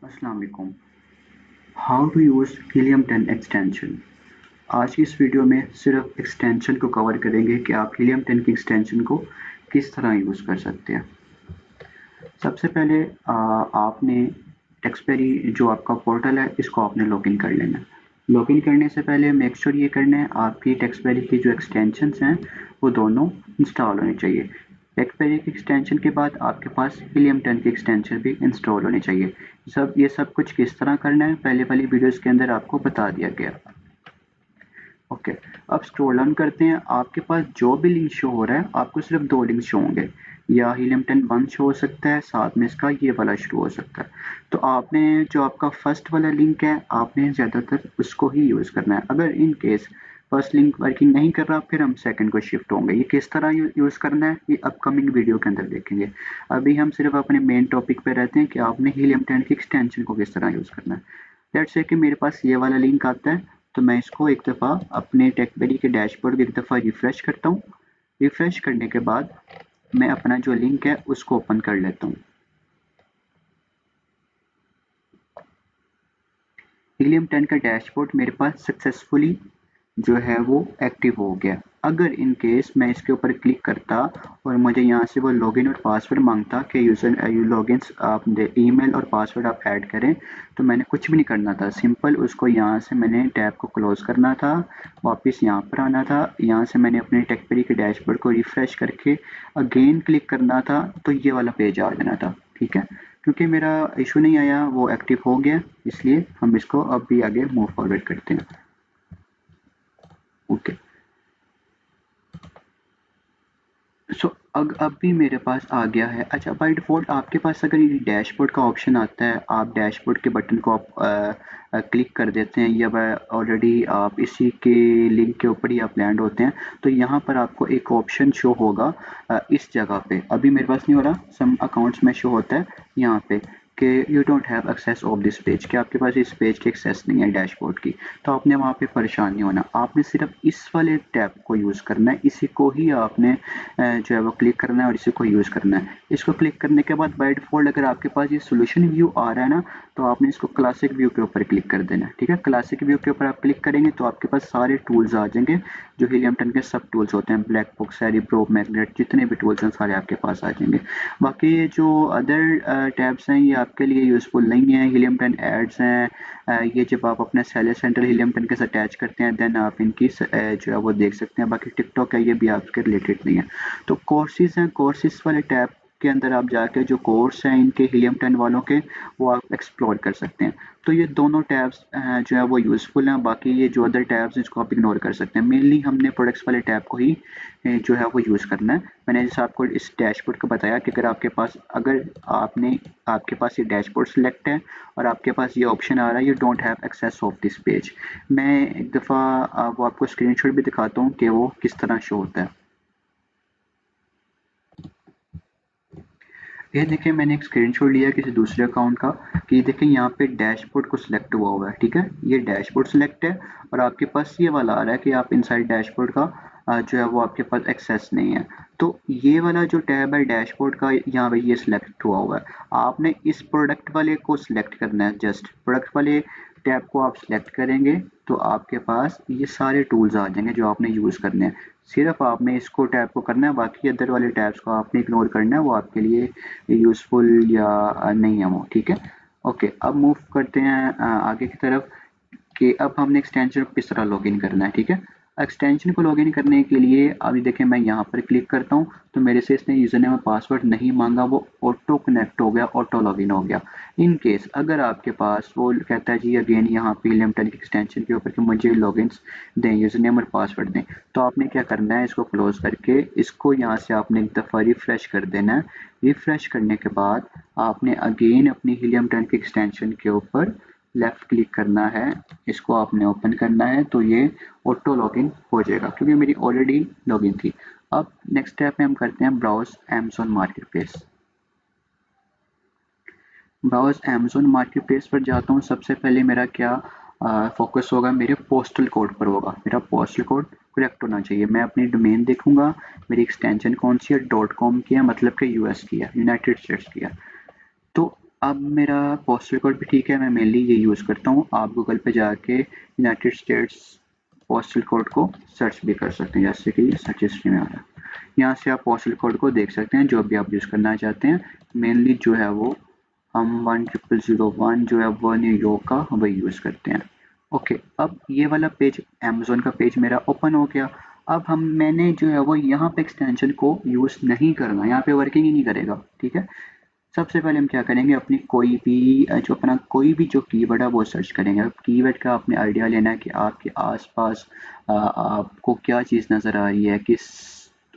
अस्सलाम वालेकुम। How to use Helium 10 extension. आज की इस वीडियो में सिर्फ एक्सटेंशन को कवर करेंगे कि आप हीलियम 10 की एक्सटेंशन को किस तरह यूज़ कर सकते हैं। सबसे पहले आपने टेक्सपेरी जो आपका पोर्टल है इसको आपने लॉगिन कर लेना है। लॉगिन करने से पहले मेक श्योर ये करना है आपकी टेक्सपेरी की जो एक्सटेंशंस हैं वो दोनों इंस्टॉल होने चाहिए। टेक्सपेरी की एक्सटेंशन के बाद आपके पास हीलियम 10 की एक्सटेंशन भी इंस्टॉल होनी चाहिए। ये सब कुछ किस तरह करना है पहले वाली वीडियोस के अंदर आपको बता दिया गया। ओके, अब स्क्रॉल डाउन करते हैं। आपके पास जो भी लिंक शो हो रहा है आपको सिर्फ दो लिंक शो होंगे, या हीलियम 10 वन शो हो सकता है, साथ में इसका ये वाला शुरू हो सकता है। तो आपने जो आपका फर्स्ट वाला लिंक है आपने ज़्यादातर उसको ही यूज़ करना है। अगर in case first link working नहीं कर रहा फिर हम सेकंड को शिफ्ट होंगे। ये किस तरह यूज़ करना है ये अपकमिंग वीडियो के अंदर देखेंगे। अभी हम सिर्फ अपने मेन टॉपिक पे रहते हैं कि आपने हीलियम 10 की एक्सटेंशन को किस तरह यूज़ करना है। लेट्स से कि मेरे पास ये वाला लिंक आता है, तो मैं इसको एक दफ़ा अपने टेकबेरी के डैशबोर्ड को एक दफ़ा रिफ़्रेश करता हूँ। रिफ़्रेश करने के बाद मैं अपना जो लिंक है उसको ओपन कर लेता हूँ। हीलियम 10 का डैशबोर्ड मेरे पास सक्सेसफुली जो है वो एक्टिव हो गया। अगर इन केस मैं इसके ऊपर क्लिक करता और मुझे यहाँ से वो लॉगिन और पासवर्ड मांगता कि यूज़र लॉगिन आप ईमेल और पासवर्ड आप ऐड करें, तो मैंने कुछ भी नहीं करना था। सिंपल उसको यहाँ से मैंने टैब को क्लोज करना था, वापस यहाँ पर आना था, यहाँ से मैंने अपने टेकपेरी के डैशबोर्ड को रिफ़्रेश करके अगेन क्लिक करना था, तो ये वाला पेज आ जाना था। ठीक है, क्योंकि मेरा इशू नहीं आया वो एक्टिव हो गया, इसलिए हम इसको अब भी आगे मूव फॉरवर्ड करते हैं। ओके, सो अब भी मेरे पास आ गया है। अच्छा, बाय डिफ़ॉल्ट आपके पास अगर ये डैशबोर्ड का ऑप्शन आता है, आप डैशबोर्ड के बटन को आप क्लिक कर देते हैं या ऑलरेडी आप इसी के लिंक के ऊपर ही आप लैंड होते हैं, तो यहाँ पर आपको एक ऑप्शन शो होगा इस जगह पे। अभी मेरे पास नहीं हो रहा, सम अकाउंट्स में शो होता है यहाँ पे कि you don't have access of this page, कि आपके पास इस पेज की एक्सेस नहीं है डैशबोर्ड की। तो आपने वहाँ पे परेशान नहीं होना, आपने सिर्फ इस वाले टैब को यूज़ करना है, इसी को ही आपने जो है वो क्लिक करना है और इसी को यूज़ करना है। इसको क्लिक करने के बाद बाय डिफ़ॉल्ट अगर आपके पास ये सॉल्यूशन व्यू आ रहा है ना, तो आपने इसको क्लासिक व्यू के ऊपर क्लिक कर देना है। ठीक है, क्लासिक व्यू के ऊपर आप क्लिक करेंगे तो आपके पास सारे टूल्स आ जाएंगे, जो हीलियम 10 के सब टूल्स होते हैं, ब्लैक बॉक्स, सेरिप्रो, मैग्नेट, जितने भी टूल्स हैं सारे आपके पास आ जाएंगे। बाकी ये जो अदर टैब्स हैं ये आपके लिए यूज़फुल नहीं है। हीलियम 10 एड्स हैं, ये जब आप अपने सेलर सेंटर हीलियम 10 के साथ अटैच करते हैं देन आप इनकी जो है वो देख सकते हैं। बाकी टिकटॉक है ये भी आपके रिलेटेड नहीं है। तो कोर्सेज हैं, कोर्सेज वाले टैब के अंदर आप जाके जो कोर्स हैं इनके हीलियम 10 वालों के वो आप एक्सप्लोर कर सकते हैं। तो ये दोनों टैब्स जो है वो यूज़फुल हैं। बाकी ये जो अदर टैब्स हैं इसको आप इग्नोर कर सकते हैं। मेनली हमने प्रोडक्ट्स वाले टैब को ही जो है वो यूज़ करना है। मैंने जैसे आपको इस डैशबोर्ड का बताया कि अगर आपने आपके पास ये डैशबोर्ड सेलेक्ट है और आपके पास ये ऑप्शन आ रहा है you don't have access of this page, मैं एक दफ़ा वो आपको स्क्रीनशॉट भी दिखाता हूँ कि वो किस तरह शो होता है। ये देखिए मैंने एक स्क्रीनशॉट लिया किसी दूसरे अकाउंट का, कि देखिए यहाँ पे डैशबोर्ड को सिलेक्ट हुआ है। ठीक है, ये डैशबोर्ड सिलेक्ट है और आपके पास ये वाला आ रहा है कि आप इनसाइड डैशबोर्ड का जो है वो आपके पास एक्सेस नहीं है। तो ये वाला जो टैब है डैशबोर्ड का यहाँ पे ये सिलेक्ट हुआ है। आपने इस प्रोडक्ट वाले को सिलेक्ट करना है, जस्ट प्रोडक्ट वाले टैब को आप सिलेक्ट करेंगे तो आपके पास ये सारे टूल्स आ जाएंगे जो आपने यूज़ करने हैं। सिर्फ आपने इसको टैब को करना है, बाकी अदर वाले टैब्स को आपने इग्नोर करना है, वो आपके लिए यूज़फुल या नहीं है वो। ठीक है, ओके, अब मूव करते हैं आगे की तरफ कि अब हमने एक्सटेंशन को किस तरह लॉगिन करना है। ठीक है, एक्सटेंशन को लॉगिन करने के लिए अभी देखें मैं यहाँ पर क्लिक करता हूँ तो मेरे से इसने यूज़र नेम और पासवर्ड नहीं मांगा, वो ऑटो कनेक्ट हो गया, ऑटो लॉगिन हो गया। इन केस अगर आपके पास वो कहता है जी अगेन यहाँ पे हीलियम 10 की एक्सटेंशन के ऊपर कि मुझे लॉगिन दें, यूज़र नेम और पासवर्ड दें, तो आपने क्या करना है, इसको क्लोज करके इसको यहाँ से आपने एक दफ़ा रिफ़्रेश कर देना है। रिफ़्रेश करने के बाद आपने अगेन अपनी हीलियम 10 की एक्सटेंशन के ऊपर लेफ़्ट क्लिक करना है, इसको आपने ओपन करना है, तो ये ऑटो लॉगिन हो जाएगा क्योंकि मेरी ऑलरेडी लॉगिन थी। अब नेक्स्ट स्टेप में हम करते हैं browse Amazon market place. Browse Amazon market place पर जाता हूँ, सबसे पहले मेरा क्या फोकस होगा, मेरे पोस्टल कोड पर होगा। मेरा पोस्टल कोड करेक्ट होना चाहिए। मैं अपनी डोमेन देखूंगा, मेरी एक्सटेंशन कौन सी है, .com की है, मतलब कि यूएस की है, यूनाइटेड स्टेट्स की है। तो अब मेरा पोस्टल कोड भी ठीक है, मैं मेनली ये यूज़ करता हूँ। आप गूगल पे जाके यूनाइटेड स्टेट्स पोस्टल कोड को सर्च भी कर सकते हैं, जैसे कि ये सर्च हिस्ट्री में आ रहा है। यहाँ से आप पोस्टल कोड को देख सकते हैं जो भी आप यूज़ करना चाहते हैं। मेनली जो है वो हम 10001 जो है वो न्यूयॉर्क का वही यूज़ करते हैं। ओके, अब ये वाला पेज अमेज़न का पेज मेरा ओपन हो गया। अब मैंने जो है वो यहाँ पे एक्सटेंशन को यूज़ नहीं करना, यहाँ पे वर्किंग ही नहीं करेगा, ठीक है। सबसे पहले हम क्या करेंगे, अपनी कोई भी जो अपना कोई भी जो कीवर्ड है वो सर्च करेंगे। अब कीवर्ड का आपने आइडिया लेना है कि आपके आसपास आपको क्या चीज़ नज़र आ रही है, किस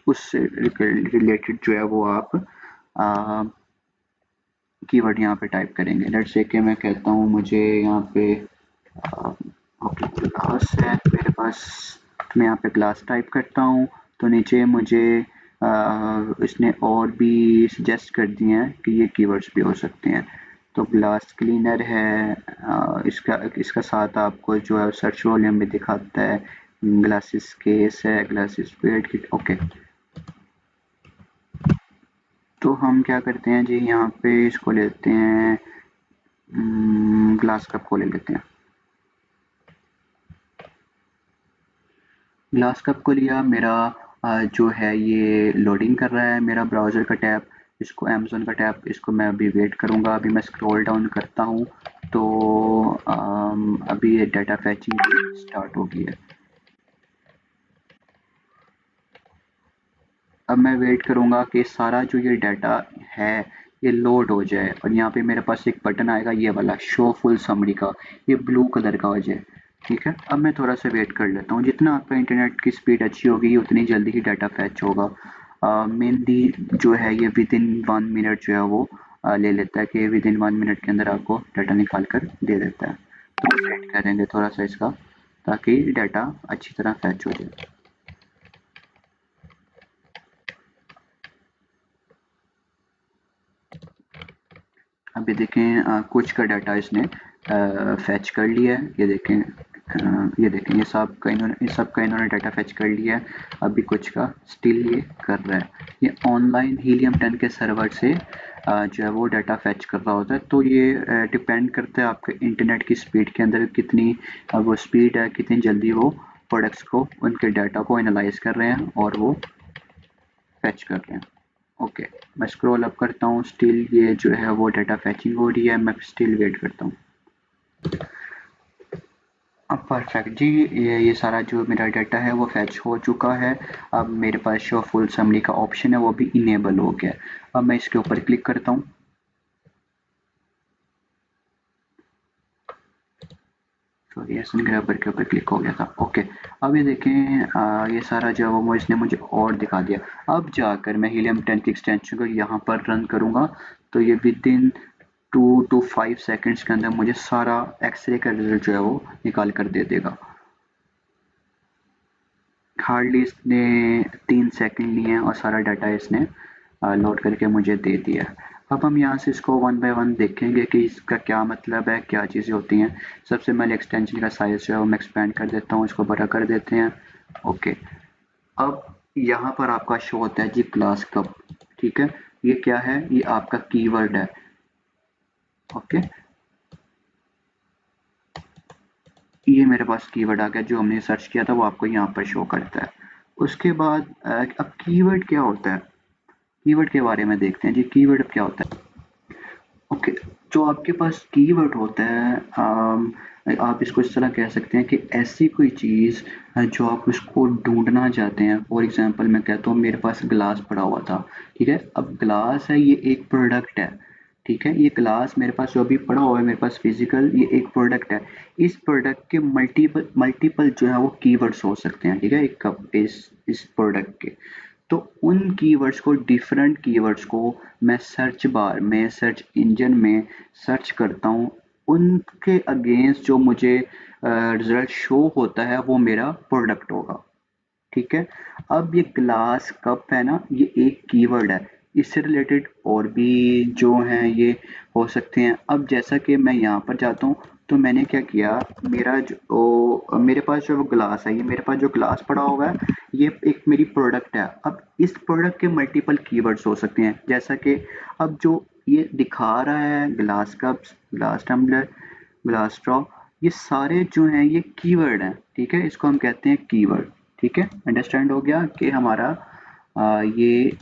उससे रिलेटेड जो है वो आप कीवर्ड यहाँ पे टाइप करेंगे। लेट्स से कि मैं कहता हूँ मुझे यहाँ पे ओके ग्लास है मेरे पास, तो मैं यहाँ पे ग्लास टाइप करता हूँ तो नीचे मुझे इसने और भी सजेस्ट कर दिए हैं कि ये कीवर्ड्स भी हो सकते हैं। तो ग्लास क्लीनर है, इसका इसका साथ आपको जो है सर्च वॉल्यूम भी दिखाता है। ग्लासेस केस है, ग्लासेस पेड किट, ओके। तो हम क्या करते हैं जी, यहाँ पे इसको लेते हैं, ग्लास कप को ले लेते हैं। ग्लास कप को लिया, मेरा जो है ये लोडिंग कर रहा है मेरा ब्राउज़र का टैब, इसको अमेज़न का टैब, इसको मैं अभी वेट करूँगा। अभी मैं स्क्रॉल डाउन करता हूँ तो अभी ये डाटा फैचिंग स्टार्ट हो गई है। अब मैं वेट करूँगा कि सारा जो ये डाटा है ये लोड हो जाए और यहाँ पे मेरे पास एक बटन आएगा ये वाला शो फुल समरी का, ये ब्लू कलर का हो जाए, ठीक है। अब मैं थोड़ा सा वेट कर लेता हूँ, जितना आपका इंटरनेट की स्पीड अच्छी होगी उतनी जल्दी ही डाटा फैच होगा। मेनली जो है ये विद इन 1 मिनट जो है वो ले लेता है कि विद इन 1 मिनट के अंदर आपको डाटा निकाल कर दे देता है। तो वेट करेंगे थोड़ा सा इसका, ताकि डाटा अच्छी तरह फैच हो जाए। अभी देखें कुछ का डाटा इसने फैच कर लिया है, ये देखें, ये देखें, ये सब का इन्होंने डाटा फैच कर लिया है। अभी कुछ का स्टिल ये कर रहा है। ये ऑनलाइन हीलियम 10 के सर्वर से जो है वो डाटा फैच कर रहा होता है। तो ये डिपेंड करता है आपके इंटरनेट की स्पीड के अंदर कितनी वो स्पीड है, कितनी जल्दी वो प्रोडक्ट्स को, उनके डाटा को एनालाइज कर रहे हैं और वो फैच कर रहे हैं। ओके, मैं स्क्रॉल अप करता हूँ, स्टिल ये जो है वो डाटा फैचिंग हो रही है, मैं स्टिल वेट करता हूँ। अब परफेक्ट जी, ये सारा जो मेरा डाटा है वो फैच हो चुका है। अब मेरे पास शो फुल समरी का ऑप्शन है वो भी इनेबल हो गया। अब मैं इसके ऊपर क्लिक करता हूँ। सॉरी, एसन ग्रैबर के ऊपर क्लिक हो गया था। ओके, अब ये देखें ये सारा जो है वो इसने मुझे और दिखा दिया। अब जाकर मैं हीलियम 10 की एक्सटेंशन को यहाँ पर रन करूँगा तो ये विद इन 2 to 5 सेकेंड्स के अंदर मुझे सारा एक्सरे का रिजल्ट जो है वो निकाल कर दे देगा। हार्डली इसने 3 सेकंड लिए हैं और सारा डाटा इसने लोड करके मुझे दे दिया। अब हम यहाँ से इसको वन बाय वन देखेंगे कि इसका क्या मतलब है, क्या चीज़ें होती हैं। सबसे पहले एक्सटेंशन का साइज़ जो है वो मैं एक्सपेंड कर देता हूँ, इसको बड़ा कर देते हैं। ओके, अब यहाँ पर आपका शो होता है जी क्लास कप, ठीक है। ये क्या है, ये आपका कीवर्ड है। ओके, ये मेरे पास कीवर्ड आ गया, जो हमने सर्च किया था वो आपको यहाँ पर शो करता है। उसके बाद अब कीवर्ड क्या होता है, कीवर्ड के बारे में देखते हैं जी, कीवर्ड क्या होता है। ओके, जो आपके पास कीवर्ड होता है, आप इसको इस तरह कह सकते हैं कि ऐसी कोई चीज़ जो आप उसको ढूंढना चाहते हैं। फॉर एग्जांपल मैं कहता हूँ मेरे पास ग्लास पड़ा हुआ था, ठीक है। अब ग्लास है, ये एक प्रोडक्ट है, ठीक है। ये ग्लास मेरे पास जो अभी पड़ा हुआ है मेरे पास फिजिकल, ये एक प्रोडक्ट है। इस प्रोडक्ट के मल्टीपल मल्टीपल जो है वो कीवर्ड्स हो सकते हैं, ठीक है, एक कप इस प्रोडक्ट के। तो उन कीवर्ड्स को, डिफरेंट कीवर्ड्स को मैं सर्च बार में, सर्च इंजन में सर्च करता हूँ। उनके अगेंस्ट जो मुझे रिजल्ट शो होता है वो मेरा प्रोडक्ट होगा, ठीक है। अब ये ग्लास कप है ना, ये एक कीवर्ड है। इससे रिलेटेड और भी जो हैं ये हो सकते हैं। अब जैसा कि मैं यहाँ पर जाता हूँ तो मैंने क्या किया, मेरे पास जो वो ग्लास है, ये मेरे पास जो ग्लास पड़ा हुआ है ये एक मेरी प्रोडक्ट है। अब इस प्रोडक्ट के मल्टीपल कीवर्ड्स हो सकते हैं, जैसा कि अब जो ये दिखा रहा है glass cups, glass tumbler, glass straw, ये सारे जो हैं ये कीवर्ड हैं, ठीक है, इसको हम कहते हैं कीवर्ड, ठीक है। अंडरस्टैंड हो गया कि हमारा ये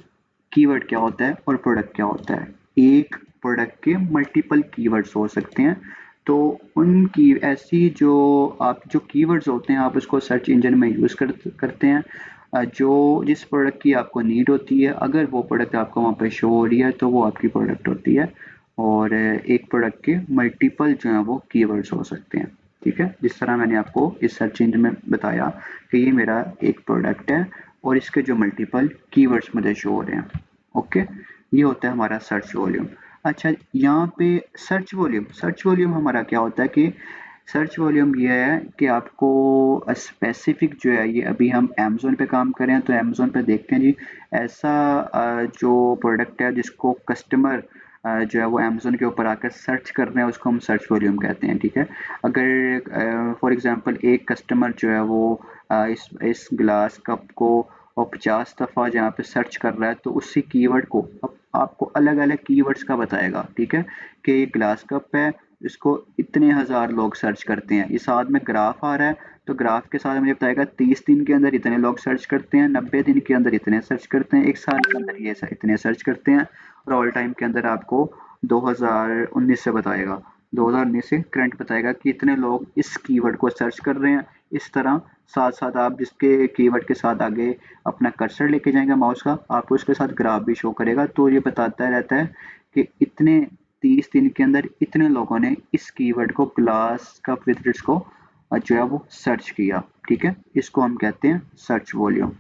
कीवर्ड क्या होता है और प्रोडक्ट क्या होता है। एक प्रोडक्ट के मल्टीपल कीवर्ड्स हो सकते हैं, तो उनकी ऐसी जो आप जो कीवर्ड्स होते हैं आप उसको सर्च इंजन में यूज़ करते हैं। जो जिस प्रोडक्ट की आपको नीड होती है, अगर वो प्रोडक्ट आपको वहाँ पे शो हो रही है तो वो आपकी प्रोडक्ट होती है। और एक प्रोडक्ट के मल्टीपल जो हैं वो कीवर्ड्स हो सकते हैं, ठीक है। जिस तरह मैंने आपको इस सर्च इंजन में बताया कि ये मेरा एक प्रोडक्ट है और इसके जो मल्टीपल कीवर्ड्स मुझे शो हो रहे हैं, ओके। ये होता है हमारा सर्च वॉल्यूम। अच्छा, यहाँ पे सर्च वॉल्यूम हमारा क्या होता है कि सर्च वॉल्यूम ये है कि आपको स्पेसिफिक जो है, ये अभी हम अमेज़न पे काम कर रहे हैं तो अमेज़न पे देखते हैं जी, ऐसा जो प्रोडक्ट है जिसको कस्टमर जो है वो अमेज़न के ऊपर आकर सर्च कर रहे हैं, उसको हम सर्च वॉल्यूम कहते हैं, ठीक है। अगर फॉर एग्जांपल एक कस्टमर जो है वो इस ग्लास कप को और 50 दफ़ा जहाँ पे सर्च कर रहा है तो उसी कीवर्ड को आपको अलग अलग कीवर्ड्स का बताएगा, ठीक है, कि ये ग्लास कप है, इसको इतने हज़ार लोग सर्च करते हैं। ये साथ में ग्राफ आ रहा है, तो ग्राफ के साथ मुझे बताएगा 30 दिन के अंदर इतने लोग सर्च करते हैं, 90 दिन के अंदर इतने सर्च करते हैं, एक साल के अंदर ये इतने सर्च करते हैं, और ऑल टाइम के अंदर आपको 2019 से बताएगा, 2019 से करंट बताएगा कि इतने लोग इस कीवर्ड को सर्च कर रहे हैं। इस तरह साथ साथ आप जिसके कीवर्ड के साथ आगे अपना कर्सर लेके जाएंगे माउस का, आपको उसके साथ ग्राफ भी शो करेगा, तो ये बताता रहता है कि इतने 30 दिन के अंदर इतने लोगों ने इस कीवर्ड को ग्लास कप विद रिट्स को जो है वो सर्च किया, ठीक है। इसको हम कहते हैं सर्च वॉल्यूम।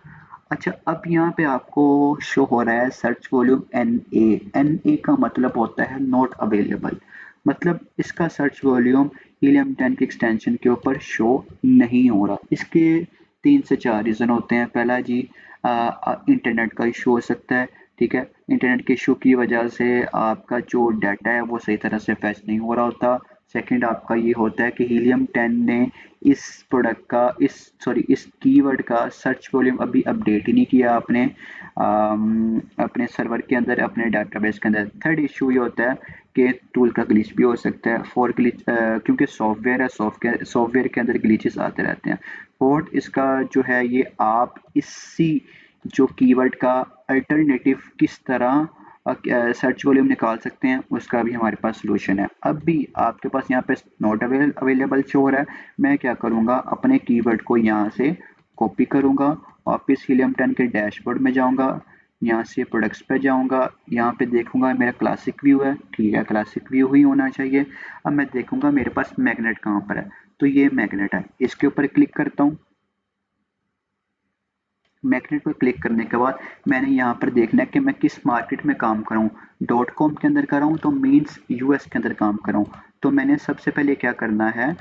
अच्छा, अब यहाँ पे आपको शो हो रहा है सर्च वॉल्यूम NA का मतलब होता है नॉट अवेलेबल, मतलब इसका सर्च वॉल्यूम हीलियम 10 के एक्सटेंशन के ऊपर शो नहीं हो रहा। इसके 3 से 4 रीज़न होते हैं। पहला जी, इंटरनेट का इशू हो सकता है, ठीक है, इंटरनेट के इशू की वजह से आपका जो डाटा है वो सही तरह से फैच नहीं हो रहा होता। सेकंड आपका ये होता है कि हीलियम 10 ने इस प्रोडक्ट का इस कीवर्ड का सर्च वॉल्यूम अभी अपडेट ही नहीं किया अपने सर्वर के अंदर, अपने डाटाबेस के अंदर। थर्ड इशू ये होता है कि टूल का ग्लिच भी हो सकता है। फोर्थ ग्लिच, क्योंकि सॉफ्टवेयर है, सॉफ्टवेयर के अंदर ग्लिचेस आते रहते हैं। फोर्थ इसका जो है, ये आप इसी जो कीवर्ड का अल्टरनेटिव किस तरह सर्च वॉल्यूम निकाल सकते हैं, उसका भी हमारे पास सोल्यूशन है। अब भी आपके पास यहाँ पे नॉट अवेलेबल शो हो रहा है, मैं क्या करूँगा, अपने कीवर्ड को यहाँ से कॉपी करूँगा, वापस हीलियम 10 के डैशबोर्ड में जाऊँगा, यहाँ से प्रोडक्ट्स पे जाऊँगा, यहाँ पे देखूँगा मेरा क्लासिक व्यू है, ठीक है, क्लासिक व्यू ही होना चाहिए। अब मैं देखूँगा मेरे पास मैग्नेट कहाँ पर है, तो ये मैग्नेट है, इसके ऊपर क्लिक करता हूँ। मैग्नेट पर क्लिक करने के बाद मैंने यहाँ पर देखना है कि मैं किस मार्केट में काम कर रहा हूँ। डॉट कॉम के अंदर कर रहा हूँ तो मीन्स यूएस के अंदर काम कर रहा हूँ। तो मैंने सबसे पहले क्या करना है,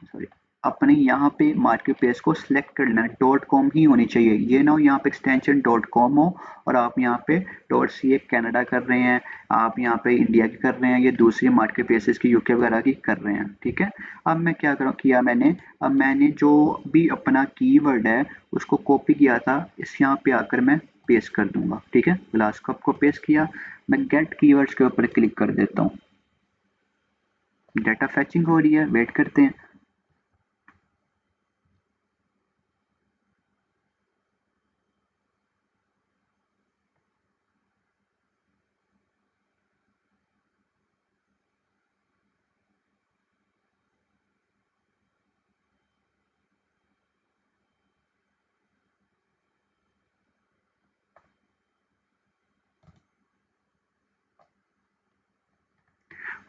सॉरी, अपने यहाँ पे मार्केट प्लेस को सिलेक्ट कर लेना है, डॉट कॉम ही होनी चाहिए। ये ना हो यहाँ पे एक्सटेंशन डॉट कॉम हो और आप यहाँ पे डॉट सी कनाडा कर रहे हैं, आप यहाँ पे इंडिया की कर रहे हैं, ये दूसरी मार्केट प्लेसेस की यूके वगैरह की कर रहे हैं, ठीक है। अब मैं क्या करूँ किया मैंने, अब मैंने जो भी अपना कीवर्ड है उसको कॉपी किया था, इस यहाँ पे आकर मैं पेस्ट कर दूंगा, ठीक है। ग्लास कप को पेस्ट किया, मैं गेट कीवर्ड्स के ऊपर क्लिक कर देता हूँ। डाटा फैचिंग हो रही है, वेट करते हैं।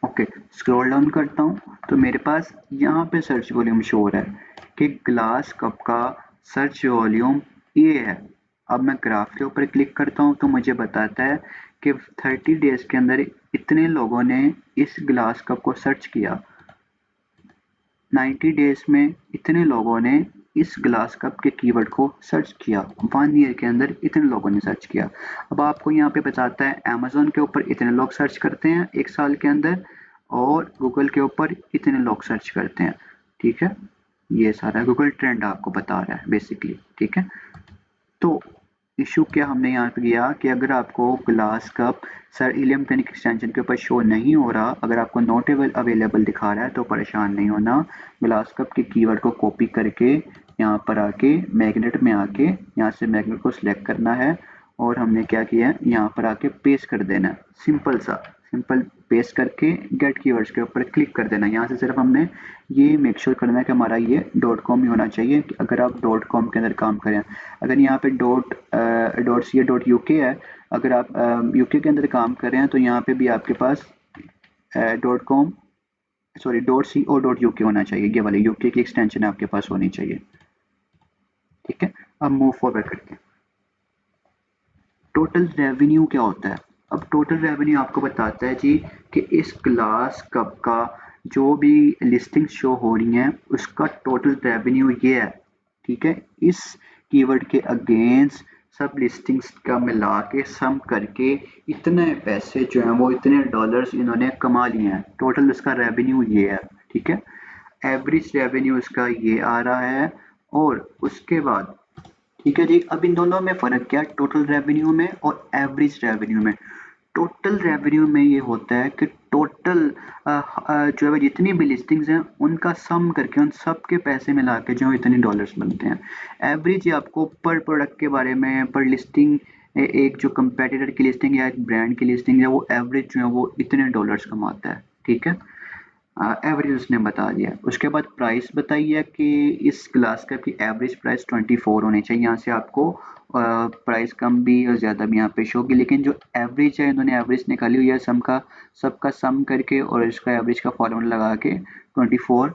ओके, स्क्रॉल डाउन करता हूँ तो मेरे पास यहाँ पे सर्च वॉल्यूम शो हो रहा है कि ग्लास कप का सर्च वॉल्यूम ये है। अब मैं ग्राफ के ऊपर क्लिक करता हूँ तो मुझे बताता है कि 30 डेज के अंदर इतने लोगों ने इस ग्लास कप को सर्च किया, 90 डेज में इतने लोगों ने इस ग्लास कप के कीवर्ड को सर्च किया, 1 ईयर के अंदर इतने लोगों ने सर्च किया। अब आपको यहाँ पे बताता है अमेज़न के ऊपर इतने लोग सर्च करते हैं एक साल के अंदर, और गूगल के ऊपर इतने लोग सर्च करते हैं, ठीक है। ये सारा गूगल ट्रेंड आपको बता रहा है बेसिकली, ठीक है। तो इशू क्या हमने यहाँ पे किया कि अगर आपको ग्लास कप सर इलियम पेनिक एक्सटेंशन के ऊपर शो नहीं हो रहा, अगर आपको नॉट अवेलेबल दिखा रहा है तो परेशान नहीं होना। ग्लास कप के कीवर्ड को कॉपी करके यहाँ पर आके मैग्नेट में आके यहाँ से मैग्नेट को सिलेक्ट करना है और हमने क्या किया है यहाँ पर आके पेस्ट कर देना है। सिंपल पेस्ट करके गेट कीवर्ड्स के ऊपर क्लिक कर देना है। यहाँ से सिर्फ हमने ये मेक श्योर करना है कि हमारा ये डॉट कॉम ही होना चाहिए। अगर आप डॉट कॉम के अंदर काम करें, अगर यहाँ पे डॉट सी डॉट यूके है, अगर आप यूके के अंदर काम कर रहे हैं तो यहाँ पे भी आपके पास dot com sorry dot C O dot UK होना चाहिए। ये वाले यूके की एक्सटेंशन आपके पास होनी चाहिए। ठीक है, अब मूव फॉरवर्ड करते हैं। टोटल रेवेन्यू क्या होता है? अब टोटल रेवेन्यू आपको बताता है जी कि इस क्लास कप का जो भी लिस्टिंग शो हो रही हैं उसका टोटल रेवेन्यू ये है। ठीक है, इस कीवर्ड के अगेंस्ट सब लिस्टिंग्स का मिला के सम करके इतने पैसे जो हैं वो इतने डॉलर्स इन्होंने कमा लिए हैं, टोटल इसका रेवेन्यू ये है। ठीक है, एवरेज रेवेन्यू इसका ये आ रहा है। और उसके बाद ठीक है जी, अब इन दोनों में फ़र्क क्या है टोटल रेवेन्यू में और एवरेज रेवेन्यू में? टोटल रेवेन्यू में ये होता है कि टोटल जो है जितनी भी लिस्टिंग्स हैं उनका सम करके उन सब के पैसे मिला के जो इतने डॉलर्स बनते हैं। एवरेज ये आपको पर प्रोडक्ट के बारे में, पर लिस्टिंग एक जो कंपेटिटर की लिस्टिंग या एक ब्रांड की लिस्टिंग है वो एवरेज जो है वो इतने डॉलर्स कमाता है। ठीक है, एवरेज उसने बता दिया। उसके बाद प्राइस बताई है कि इस ग्लास कप की एवरेज प्राइस 24 होनी चाहिए। यहाँ से आपको प्राइस कम भी और ज़्यादा भी यहाँ पे शो होगी, लेकिन जो एवरेज है इन्होंने एवरेज निकाली हुई है सबका सम करके और इसका एवरेज का फॉर्मूला लगा के 24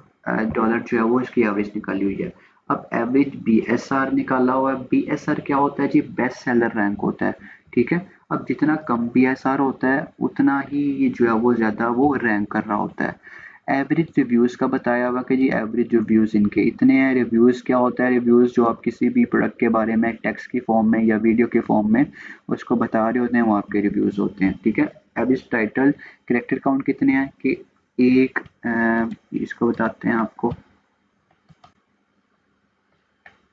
डॉलर जो है वो इसकी एवरेज निकाली हुई है। अब एवरेज BSR निकाला हुआ है। BSR क्या होता है जी? बेस्ट सेलर रैंक होता है। ठीक है, अब जितना कम BSR होता है उतना ही ये जो है वो ज़्यादा वो रैंक कर रहा होता है। एवरेज रिव्यूज़ का बताया हुआ कि जी एवरेज रिव्यूज़ इनके इतने हैं। रिव्यूज़ क्या होता है? रिव्यूज़ जो आप किसी भी प्रोडक्ट के बारे में टेक्स्ट की फॉर्म में या वीडियो के फॉर्म में उसको बता रहे होते हैं वो आपके रिव्यूज़ होते हैं। ठीक है, एवरेज टाइटल कैरेक्टर काउंट कितने हैं कि एक इसको बताते हैं आपको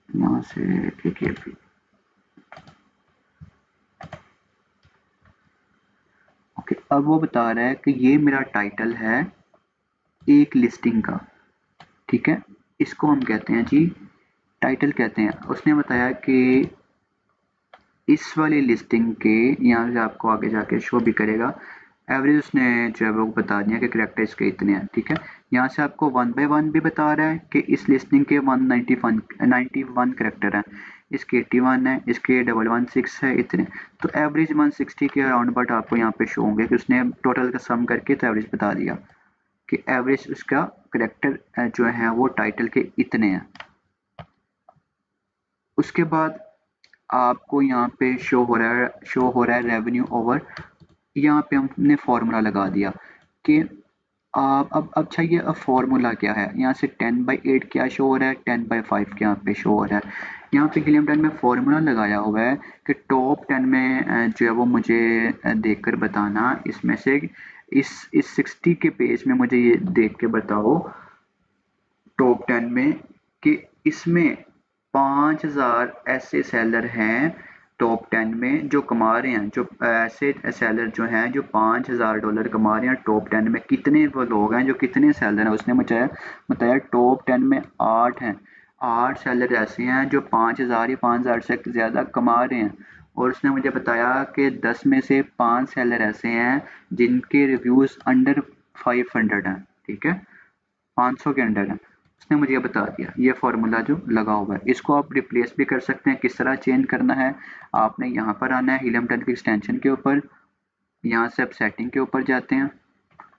यहाँ से। ठीक है, ओके, अब वो बता रहा है कि ये मेरा टाइटल है एक लिस्टिंग का। ठीक है, इसको हम कहते हैं जी टाइटल कहते हैं। उसने बताया कि इस वाली लिस्टिंग के यहाँ से आपको आगे जाके शो भी करेगा। एवरेज उसने जो है वो बता दिया कि करेक्टर्स के इतने हैं। ठीक है, यहाँ से आपको 1 बाय 1 भी बता रहा है कि इस लिस्टिंग के 191 करेक्टर हैं, इसके 81 है, इसके 116 है, इतने। तो एवरेज 160 के अराउंड बट आपको यहाँ पे शो होंगे कि उसने टोटल का सम करके तो एवरेज बता दिया कि एवरेज उसका करेक्टर जो है वो टाइटल के इतने हैं। उसके बाद आपको यहाँ पे शो हो रहा है रेवेन्यू ओवर। यहाँ पे हमने फॉर्मूला लगा दिया कि आप अब अच्छा ये अब फॉर्मूला क्या है? यहाँ से 10/8 क्या शो हो रहा है, 10/5 क्या यहाँ पे शो हो रहा है। यहाँ पे गिलियम टन में फॉर्मूला लगाया हुआ है कि टॉप 10 में जो है वो मुझे देखकर बताना इसमें से इस 60 के पेज में मुझे ये देख के बताओ टॉप 10 में कि इसमें 5000 ऐसे सेलर हैं टॉप 10 में जो कमा रहे हैं, जो ऐसे सेलर जो हैं जो $5000 कमा रहे हैं टॉप 10 में। कितने वो लोग हैं जो कितने सेलर हैं? उसने मुझे बताया टॉप 10 में 8 हैं। 8 सेलर ऐसे हैं जो 5000 या 5000 से ज़्यादा कमा रहे हैं। और उसने मुझे बताया कि 10 में से 5 सेलर ऐसे हैं जिनके रिव्यूज़ अंडर 500 हैं। ठीक है, 500 के अंडर है। उसने मुझे ये बता दिया ये फार्मूला जो लगा हुआ है। इसको आप रिप्लेस भी कर सकते हैं। किस तरह चेंज करना है? आपने यहाँ पर आना है हीलियम टन की एक्सटेंशन के ऊपर, यहाँ से आप सेटिंग के ऊपर जाते हैं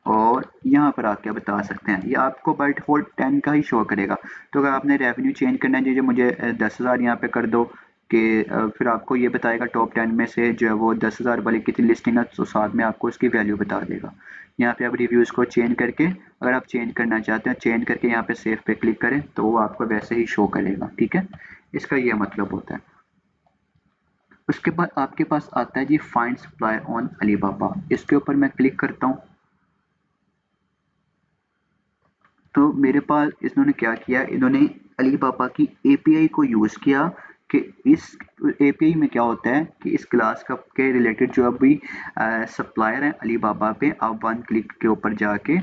और यहाँ पर आके बता सकते हैं। ये आपको बाय डिफ़ॉल्ट 10 का ही शो करेगा। तो अगर आपने रेवेन्यू चेंज करना है जैसे मुझे 10,000 यहाँ पे कर दो कि फिर आपको ये बताएगा टॉप 10 में से जो है वो 10,000 वाली कितनी लिस्टिंग है तो साथ में आपको उसकी वैल्यू बता देगा। यहाँ पे आप रिव्यूज़ को चेंज करके अगर आप चेंज करना चाहते हैं चेंज करके यहाँ पे सेव पे क्लिक करें तो वो आपको वैसे ही शो करेगा। ठीक है, इसका ये मतलब होता है। उसके बाद आपके पास आता है जी फाइंड सप्लायर ऑन अलीबाबा। इसके ऊपर मैं क्लिक करता हूँ तो मेरे पास इन्होंने क्या किया, इन्होंने अलीबाबा की API को यूज़ किया कि इस एपीआई में क्या होता है कि इस ग्लास कप के रिलेटेड जो अभी सप्लायर है अलीबाबा पे, आप वन क्लिक के ऊपर जाके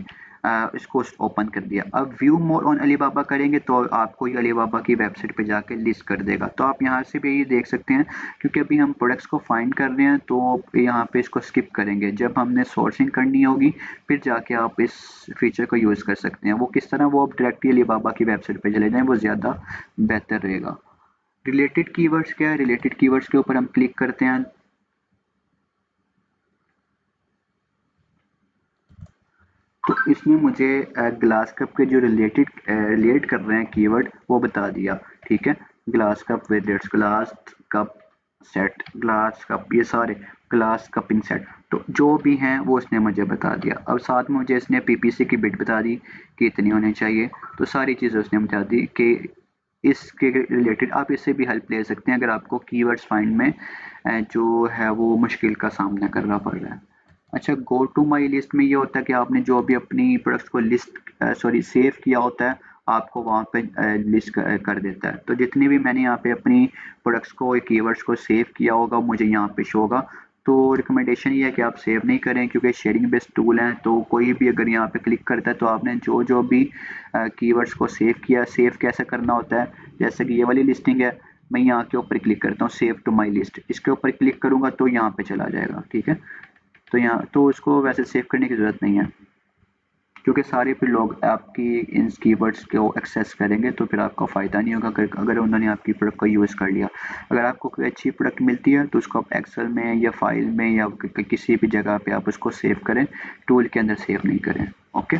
इसको ओपन कर दिया। अब व्यू मोर ऑन अलीबाबा करेंगे तो आपको ये अलीबाबा की वेबसाइट पे जाके लिस्ट कर देगा। तो आप यहाँ से भी ये देख सकते हैं, क्योंकि अभी हम प्रोडक्ट्स को फाइंड कर रहे हैं तो यहाँ पे इसको स्किप करेंगे। जब हमने सोर्सिंग करनी होगी फिर जाके आप इस फीचर को यूज़ कर सकते हैं। वो किस तरह, वो आप डायरेक्टली अलीबाबा की वेबसाइट पे चले जाएं, वो ज़्यादा बेहतर रहेगा। रिलेटेड कीवर्ड्स क्या है, रिलेटेड कीवर्ड्स के ऊपर हम क्लिक करते हैं तो इसमें मुझे ग्लास कप के जो रिलेट कर रहे हैं कीवर्ड वो बता दिया। ठीक है, glass cup with its glass cup set, glass cup, ये सारे ग्लास कपिंग सेट, तो जो भी हैं वो इसने मुझे बता दिया। अब साथ में मुझे इसने पीपीसी की बिट बता दी कि इतनी होनी चाहिए। तो सारी चीज़ें उसने बता दी कि इसके रिलेटेड आप इससे भी हेल्प ले सकते हैं अगर आपको कीवर्ड्स फाइंड में जो है वो मुश्किल का सामना करना पड़ रहा है। अच्छा, गो टू माई लिस्ट में ये होता है कि आपने जो भी अपनी प्रोडक्ट्स को सेव किया होता है आपको वहाँ पे लिस्ट कर देता है। तो जितनी भी मैंने यहाँ पे अपनी प्रोडक्ट्स को, कीवर्ड्स को सेव किया होगा मुझे यहाँ पे शो होगा। तो रिकमेंडेशन ये है कि आप सेव नहीं करें, क्योंकि शेयरिंग बेस्ड टूल है। तो कोई भी अगर यहाँ पे क्लिक करता है तो आपने जो जो भी कीवर्ड्स को सेव किया, सेव कैसे करना होता है, जैसे कि ये वाली लिस्टिंग है, मैं यहाँ के ऊपर क्लिक करता हूँ सेव टू माई लिस्ट, इसके ऊपर क्लिक करूँगा तो यहाँ पे चला जाएगा। ठीक है, तो यहाँ तो उसको वैसे सेव करने की ज़रूरत नहीं है, क्योंकि सारे फिर लोग आपकी इन कीवर्ड्स को एक्सेस करेंगे तो फिर आपका फ़ायदा नहीं होगा अगर अगर उन्होंने आपकी प्रोडक्ट को यूज़ कर लिया। अगर आपको कोई अच्छी प्रोडक्ट मिलती है तो उसको आप एक्सेल में या फाइल में या किसी भी जगह पे आप उसको सेव करें, टूल के अंदर सेव नहीं करें। ओके,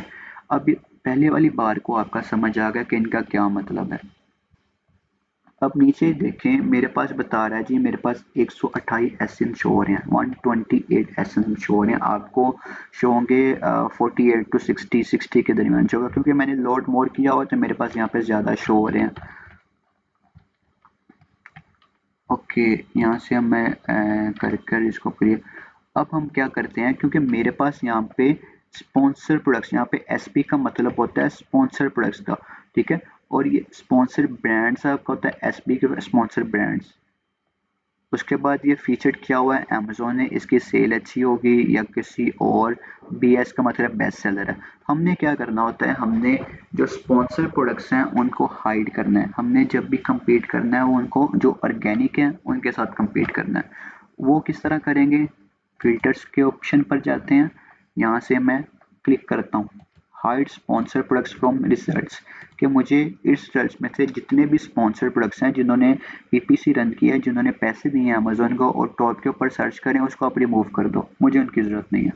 अब पहले वाली बार को आपका समझ आ गया कि इनका क्या मतलब है। अब नीचे देखें, मेरे पास बता रहा है जी, मेरे पास 128 एसएन शो हो रहे हैं, 128 एसएन शो हो रहे हैं। आपको शो होंगे 48 टू 60 के दरमियान शो होगा, क्योंकि मैंने लोड मोर किया हुआ तो मेरे पास यहाँ पे ज़्यादा शो हो रहे हैं। ओके, यहाँ से हम मैं कर इसको क्लियर। अब हम क्या करते हैं, क्योंकि मेरे पास यहाँ पे स्पॉन्सर प्रोडक्ट्स, यहाँ पे एसपी का मतलब होता है स्पॉन्सर प्रोडक्ट्स का। ठीक है, और ये स्पॉन्सर ब्रांड्स आपका होता है एसपी के स्पॉन्सर ब्रांड्स। उसके बाद ये फीचर्ड किया हुआ है अमेज़न ने, इसकी सेल अच्छी होगी या किसी और, बीएस का मतलब बेस्ट सेलर है। हमने क्या करना होता है, हमने जो स्पॉन्सर प्रोडक्ट्स हैं उनको हाइड करना है। हमने जब भी compete करना है वो उनको, जो ऑर्गेनिक हैं उनके साथ compete करना है। वो किस तरह करेंगे, फिल्टर्स के ऑप्शन पर जाते हैं, यहाँ से मैं क्लिक करता हूँ hide sponsor products from results, कि मुझे इस रिजल्ट्स में से जितने भी स्पॉन्सर प्रोडक्ट्स हैं जिन्होंने पीपीसी रन किया है, जिन्होंने पैसे दिए हैं अमेजोन को और टॉप के ऊपर सर्च करें, उसको आप रिमूव कर दो, मुझे उनकी ज़रूरत नहीं है।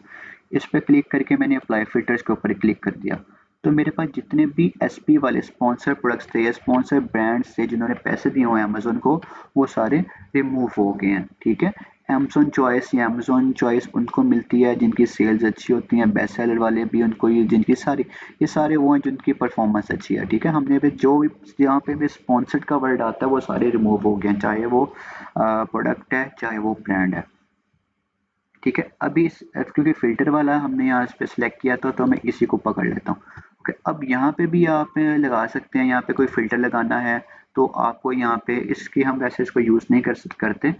इस पर क्लिक करके मैंने अप्लाई फिल्टर्स के ऊपर क्लिक कर दिया। तो मेरे पास जितने भी एसपी वाले स्पॉन्सर प्रोडक्ट्स थे या स्पॉन्सर ब्रांड्स थे जिन्होंने पैसे दिए हुए हैं अमेजोन को, वो सारे रिमूव हो गए हैं। ठीक है, अमेज़न चॉइस या अमेज़न चॉइस उनको मिलती है जिनकी सेल्स अच्छी होती हैं, बेस्ट सेलर वाले भी उनको, ये जिनकी सारी, ये सारे वो हैं जिनकी परफॉर्मेंस अच्छी है। ठीक है, हमने भी जो भी जहाँ पे भी स्पॉन्सर्ड का वर्ड आता है वो सारे रिमूव हो गए हैं, चाहे वो प्रोडक्ट है चाहे वो ब्रांड है। ठीक है, अभी क्योंकि फ़िल्टर वाला हमने यहाँ पे सिलेक्ट किया था तो मैं इसी को पकड़ लेता हूँ। ओके, अब यहाँ पे भी आप लगा सकते हैं, यहाँ पे कोई फ़िल्टर लगाना है तो आपको यहाँ पे, इसकी हम वैसे इसको यूज़ नहीं करते,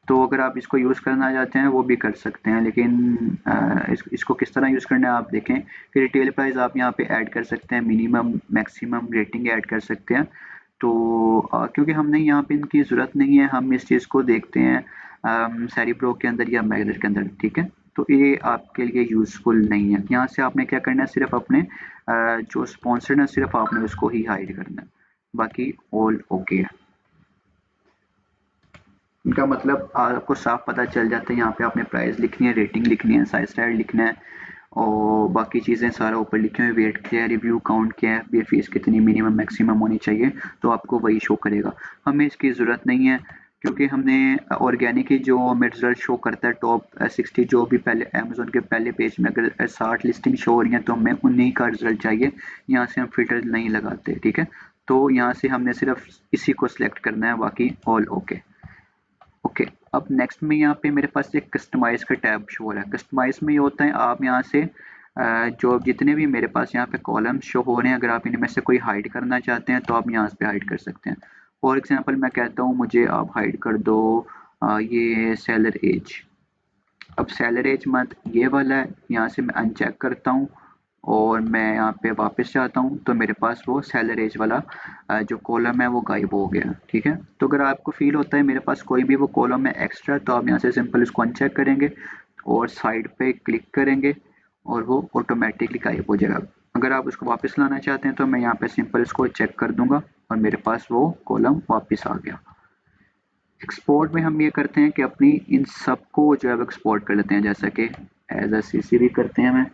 तो अगर आप इसको यूज़ करना चाहते हैं वो भी कर सकते हैं, लेकिन इसको किस तरह यूज़ करना है आप देखें कि रिटेल प्राइस आप यहाँ पे ऐड कर सकते हैं, मिनिमम मैक्सिमम रेटिंग ऐड कर सकते हैं। तो क्योंकि हमने यहाँ पे इनकी ज़रूरत नहीं है, हम इस चीज़ को देखते हैं सेरिप्रो के अंदर या मैगनेट के अंदर। ठीक है, तो ये आपके लिए यूज़फुल नहीं है। यहाँ से आपने क्या करना है, सिर्फ अपने जो स्पॉन्सर्ड है सिर्फ आपने उसको ही हाइड करना है, बाकी ऑल ओके है। इनका मतलब आपको साफ पता चल जाता है, यहाँ पे आपने प्राइस लिखनी है, रेटिंग लिखनी है, साइज स्टाइल लिखना है और बाकी चीज़ें सारा ऊपर लिखे हुए, वेट क्या है, रिव्यू काउंट क्या है, ये फीस कितनी मिनिमम मैक्सिमम होनी चाहिए, तो आपको वही शो करेगा। हमें इसकी ज़रूरत नहीं है, क्योंकि हमने ऑर्गेनिक ही जो हमें रिजल्ट शो करता है टॉप 60, जो भी पहले अमेजोन के पहले पेज में अगर 60 लिस्टिंग शो हो रही हैं तो हमें उन्हीं का रिजल्ट चाहिए। यहाँ से हम फिल्टर नहीं लगाते। ठीक है, तो यहाँ से हमने सिर्फ इसी को सिलेक्ट करना है, बाकी ऑल ओके। ओके, अब नेक्स्ट में यहाँ पे मेरे पास एक कस्टमाइज का टैब शो हो रहा है। कस्टमाइज में ये होता है, आप यहाँ से जो जितने भी मेरे पास यहाँ पे कॉलम शो हो रहे हैं, अगर आप इनमें से कोई हाइड करना चाहते हैं तो आप यहाँ पे हाइड कर सकते हैं। फॉर एग्जांपल मैं कहता हूँ मुझे आप हाइड कर दो ये सेलर एज। अब सेलर एज मत ये वाला है, यहाँ से मैं अनचेक करता हूँ और मैं यहाँ पे वापस जाता हूँ तो मेरे पास वो सेलर एज वाला जो कॉलम है वो गायब हो गया। ठीक है, तो अगर आपको फील होता है मेरे पास कोई भी वो कॉलम है एक्स्ट्रा, तो आप यहाँ से सिंपल इसको अनचेक करेंगे और साइड पे क्लिक करेंगे और वो ऑटोमेटिकली गायब हो जाएगा। अगर आप उसको वापस लाना चाहते हैं तो मैं यहाँ पे सिंपल इसको चेक कर दूंगा और मेरे पास वो कॉलम वापस आ गया। एक्सपोर्ट में हम ये करते हैं कि अपनी इन सबको जो है एक्सपोर्ट कर लेते हैं, जैसा कि एज अ सीसी भी करते हैं। मैं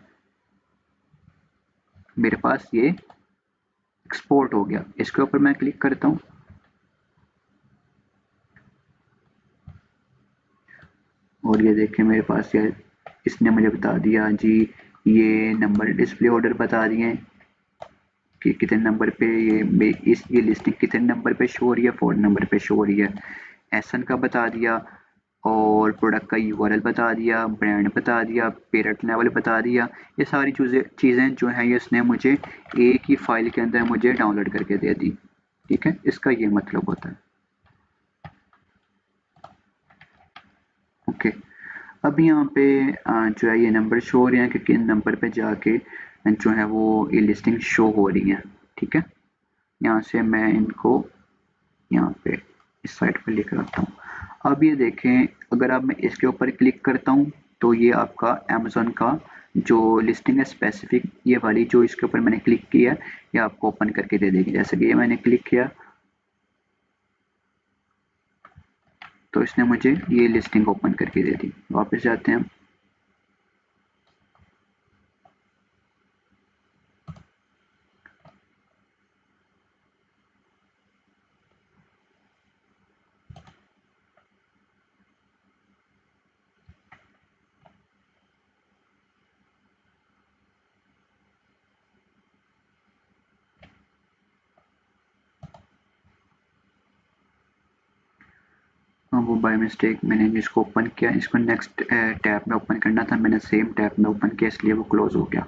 मेरे पास ये एक्सपोर्ट हो गया, इसके ऊपर मैं क्लिक करता हूँ और ये देखें मेरे पास ये इसने मुझे बता दिया जी, ये नंबर डिस्प्ले ऑर्डर बता दिए कि कितने नंबर पे ये लिस्टिंग कितने नंबर पे शो हो रही है, 4 नंबर पे शो हो रही है। एसन का बता दिया और प्रोडक्ट का यूआरएल बता दिया, ब्रांड बता दिया, पेरेंट लेवल बता दिया। ये सारी चीज़ें जो हैं ये इसने मुझे एक ही फाइल के अंदर मुझे डाउनलोड करके दे दी। ठीक है, इसका ये मतलब होता है। ओके, अब यहाँ पे जो है ये नंबर शो हो रहे हैं कि किन नंबर पे जाके जो है वो ये लिस्टिंग शो हो रही है। ठीक है, यहाँ से मैं इनको यहाँ पे इस साइड पे लिख रखता हूँ। अब ये देखें, अगर अब मैं इसके ऊपर क्लिक करता हूँ तो ये आपका अमेज़न का जो लिस्टिंग है स्पेसिफिक ये वाली जो इसके ऊपर मैंने क्लिक किया है ये आपको ओपन करके दे देगी। जैसे कि ये मैंने क्लिक किया तो इसने मुझे ये लिस्टिंग ओपन करके दे दी। वापस जाते हैं। हाँ, वो बाय मिस्टेक मैंने जिसको ओपन किया इसको नेक्स्ट टैब में ओपन करना था, मैंने सेम टैब में ओपन किया इसलिए वो क्लोज हो गया।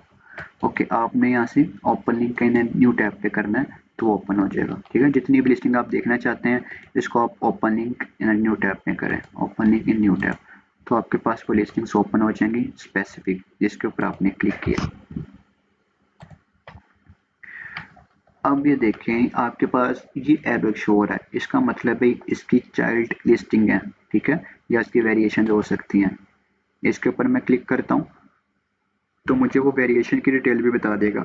ओके, आपने यहाँ से ओपन लिंक का इन्हें न्यू टैब पे करना है तो वो ओपन हो जाएगा। ठीक है, जितनी भी लिस्टिंग आप देखना चाहते हैं इसको आप open link in new tab में करें, open link in new tab, तो आपके पास वो लिस्टिंग्स ओपन हो जाएंगी स्पेसिफिक जिसके ऊपर आपने क्लिक किया। अब ये देखें आपके पास ये एरर शो हो रहा है, इसका मतलब है इसकी चाइल्ड लिस्टिंग है। ठीक है, या इसकी वेरिएशन हो सकती हैं। इसके ऊपर मैं क्लिक करता हूँ तो मुझे वो वेरिएशन की डिटेल भी बता देगा।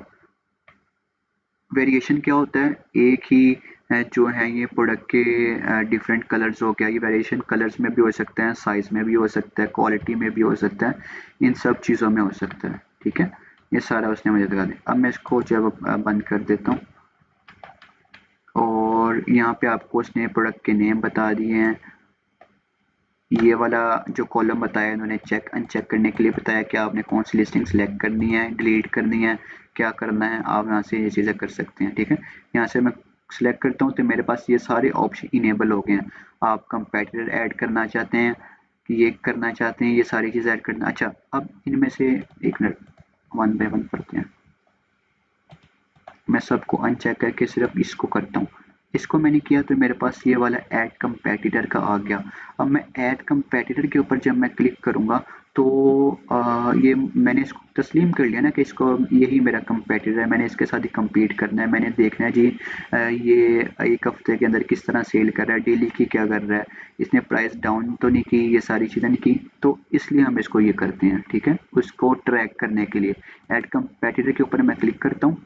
वेरिएशन क्या होता है, एक ही जो है ये प्रोडक्ट के डिफरेंट कलर्स हो गया, ये वेरिएशन कलर्स में भी हो सकता है, साइज में भी हो सकता है, क्वालिटी में भी हो सकता है, इन सब चीज़ों में हो सकता है। ठीक है, ये सारा उसने मुझे बता दिया। अब मैं इसको जब बंद कर देता हूँ और यहाँ पे आपको उसने प्रोडक्ट के नेम बता दिए हैं। ये वाला जो कॉलम बताया इन्होंने चेक अनचेक करने के लिए बताया कि आपने कौन सी लिस्टिंग सेलेक्ट करनी है, डिलीट करनी है, क्या करना है, आप यहाँ से ये चीज़ें कर सकते हैं। ठीक है, यहाँ से मैं सिलेक्ट करता हूँ तो मेरे पास ये सारे ऑप्शन इनेबल हो गए हैं। आप कंपेटिटर ऐड करना चाहते हैं, ये करना चाहते हैं, ये सारी चीज़ें ऐड करना। अच्छा, अब इनमें से एक मिनट वन बाय वन करते हैं। मैं सबको अनचेक करके सिर्फ इसको करता हूँ। इसको मैंने किया तो मेरे पास ये वाला ऐड कंपेटिटर का आ गया। अब मैं ऐड कंपेटिटर के ऊपर जब मैं क्लिक करूँगा तो ये मैंने इसको तस्लीम कर लिया ना कि इसको यही मेरा कंपेटिटर है, मैंने इसके साथ ही कम्पीट करना है, मैंने देखना है जी ये एक हफ्ते के अंदर किस तरह सेल कर रहा है, डेली की क्या कर रहा है, इसने प्राइस डाउन तो नहीं की, ये सारी चीज़ें नहीं की, तो इसलिए हम इसको ये करते हैं। ठीक है, उसको ट्रैक करने के लिए ऐड कंपेटिटर के ऊपर मैं क्लिक करता हूँ।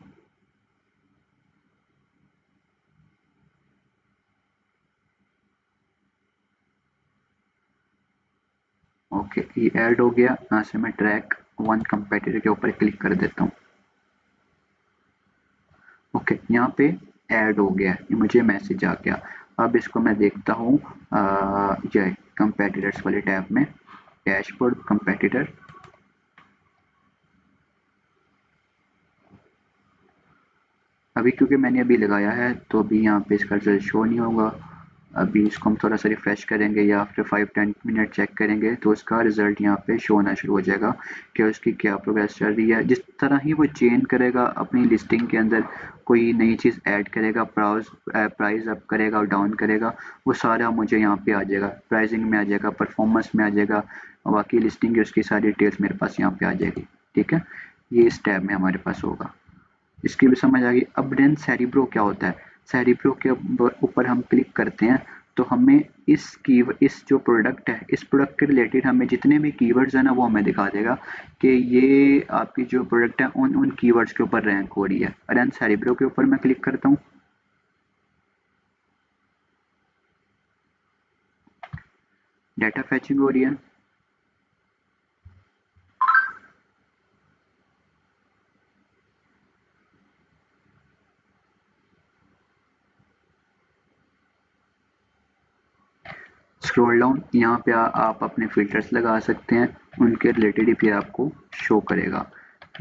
ओके, ये ऐड हो गया। यहाँ से मैं ट्रैक वन कंपेटिटर के ऊपर क्लिक कर देता हूँ। ओके, यहाँ पे ऐड हो गया, ये मुझे मैसेज आ गया। अब इसको मैं देखता हूँ ये कंपेटिटर्स वाले टैब में, डैशबोर्ड कंपेटिटर। अभी क्योंकि मैंने अभी लगाया है तो अभी यहाँ पे इसका रिजल्ट शो नहीं होगा। अभी इसको हम थोड़ा सा रिफ़्रेश करेंगे या आफ्टर 5-10 मिनट चेक करेंगे तो उसका रिज़ल्ट यहाँ पे शो होना शुरू हो जाएगा कि उसकी क्या प्रोग्रेस चल रही है। जिस तरह ही वो चेंज करेगा अपनी लिस्टिंग के अंदर, कोई नई चीज़ ऐड करेगा, प्राइस अप करेगा और डाउन करेगा, वो सारा मुझे यहाँ पे आ जाएगा, प्राइसिंग में आ जाएगा, परफॉर्मेंस में आ जाएगा, बाकी लिस्टिंग की उसकी सारी डिटेल्स मेरे पास यहाँ पे आ जाएगी। ठीक है, ये इस टैब में हमारे पास होगा। इसकी भी समझ आ गई। अब देन सेरिब्रो क्या होता है? सेरिब्रो के ऊपर हम क्लिक करते हैं तो हमें इस जो प्रोडक्ट है, इस प्रोडक्ट के रिलेटेड हमें जितने भी कीवर्ड्स हैं ना वो हमें दिखा देगा कि ये आपकी जो प्रोडक्ट है उन उन कीवर्ड्स के ऊपर रैंक हो रही है। देन सेरिब्रो के ऊपर मैं क्लिक करता हूँ, डाटा फैचिंग हो रही है। स्क्रॉल डाउन, यहाँ पे आप अपने फ़िल्टर्स लगा सकते हैं, उनके रिलेटेड ही फिर आपको शो करेगा।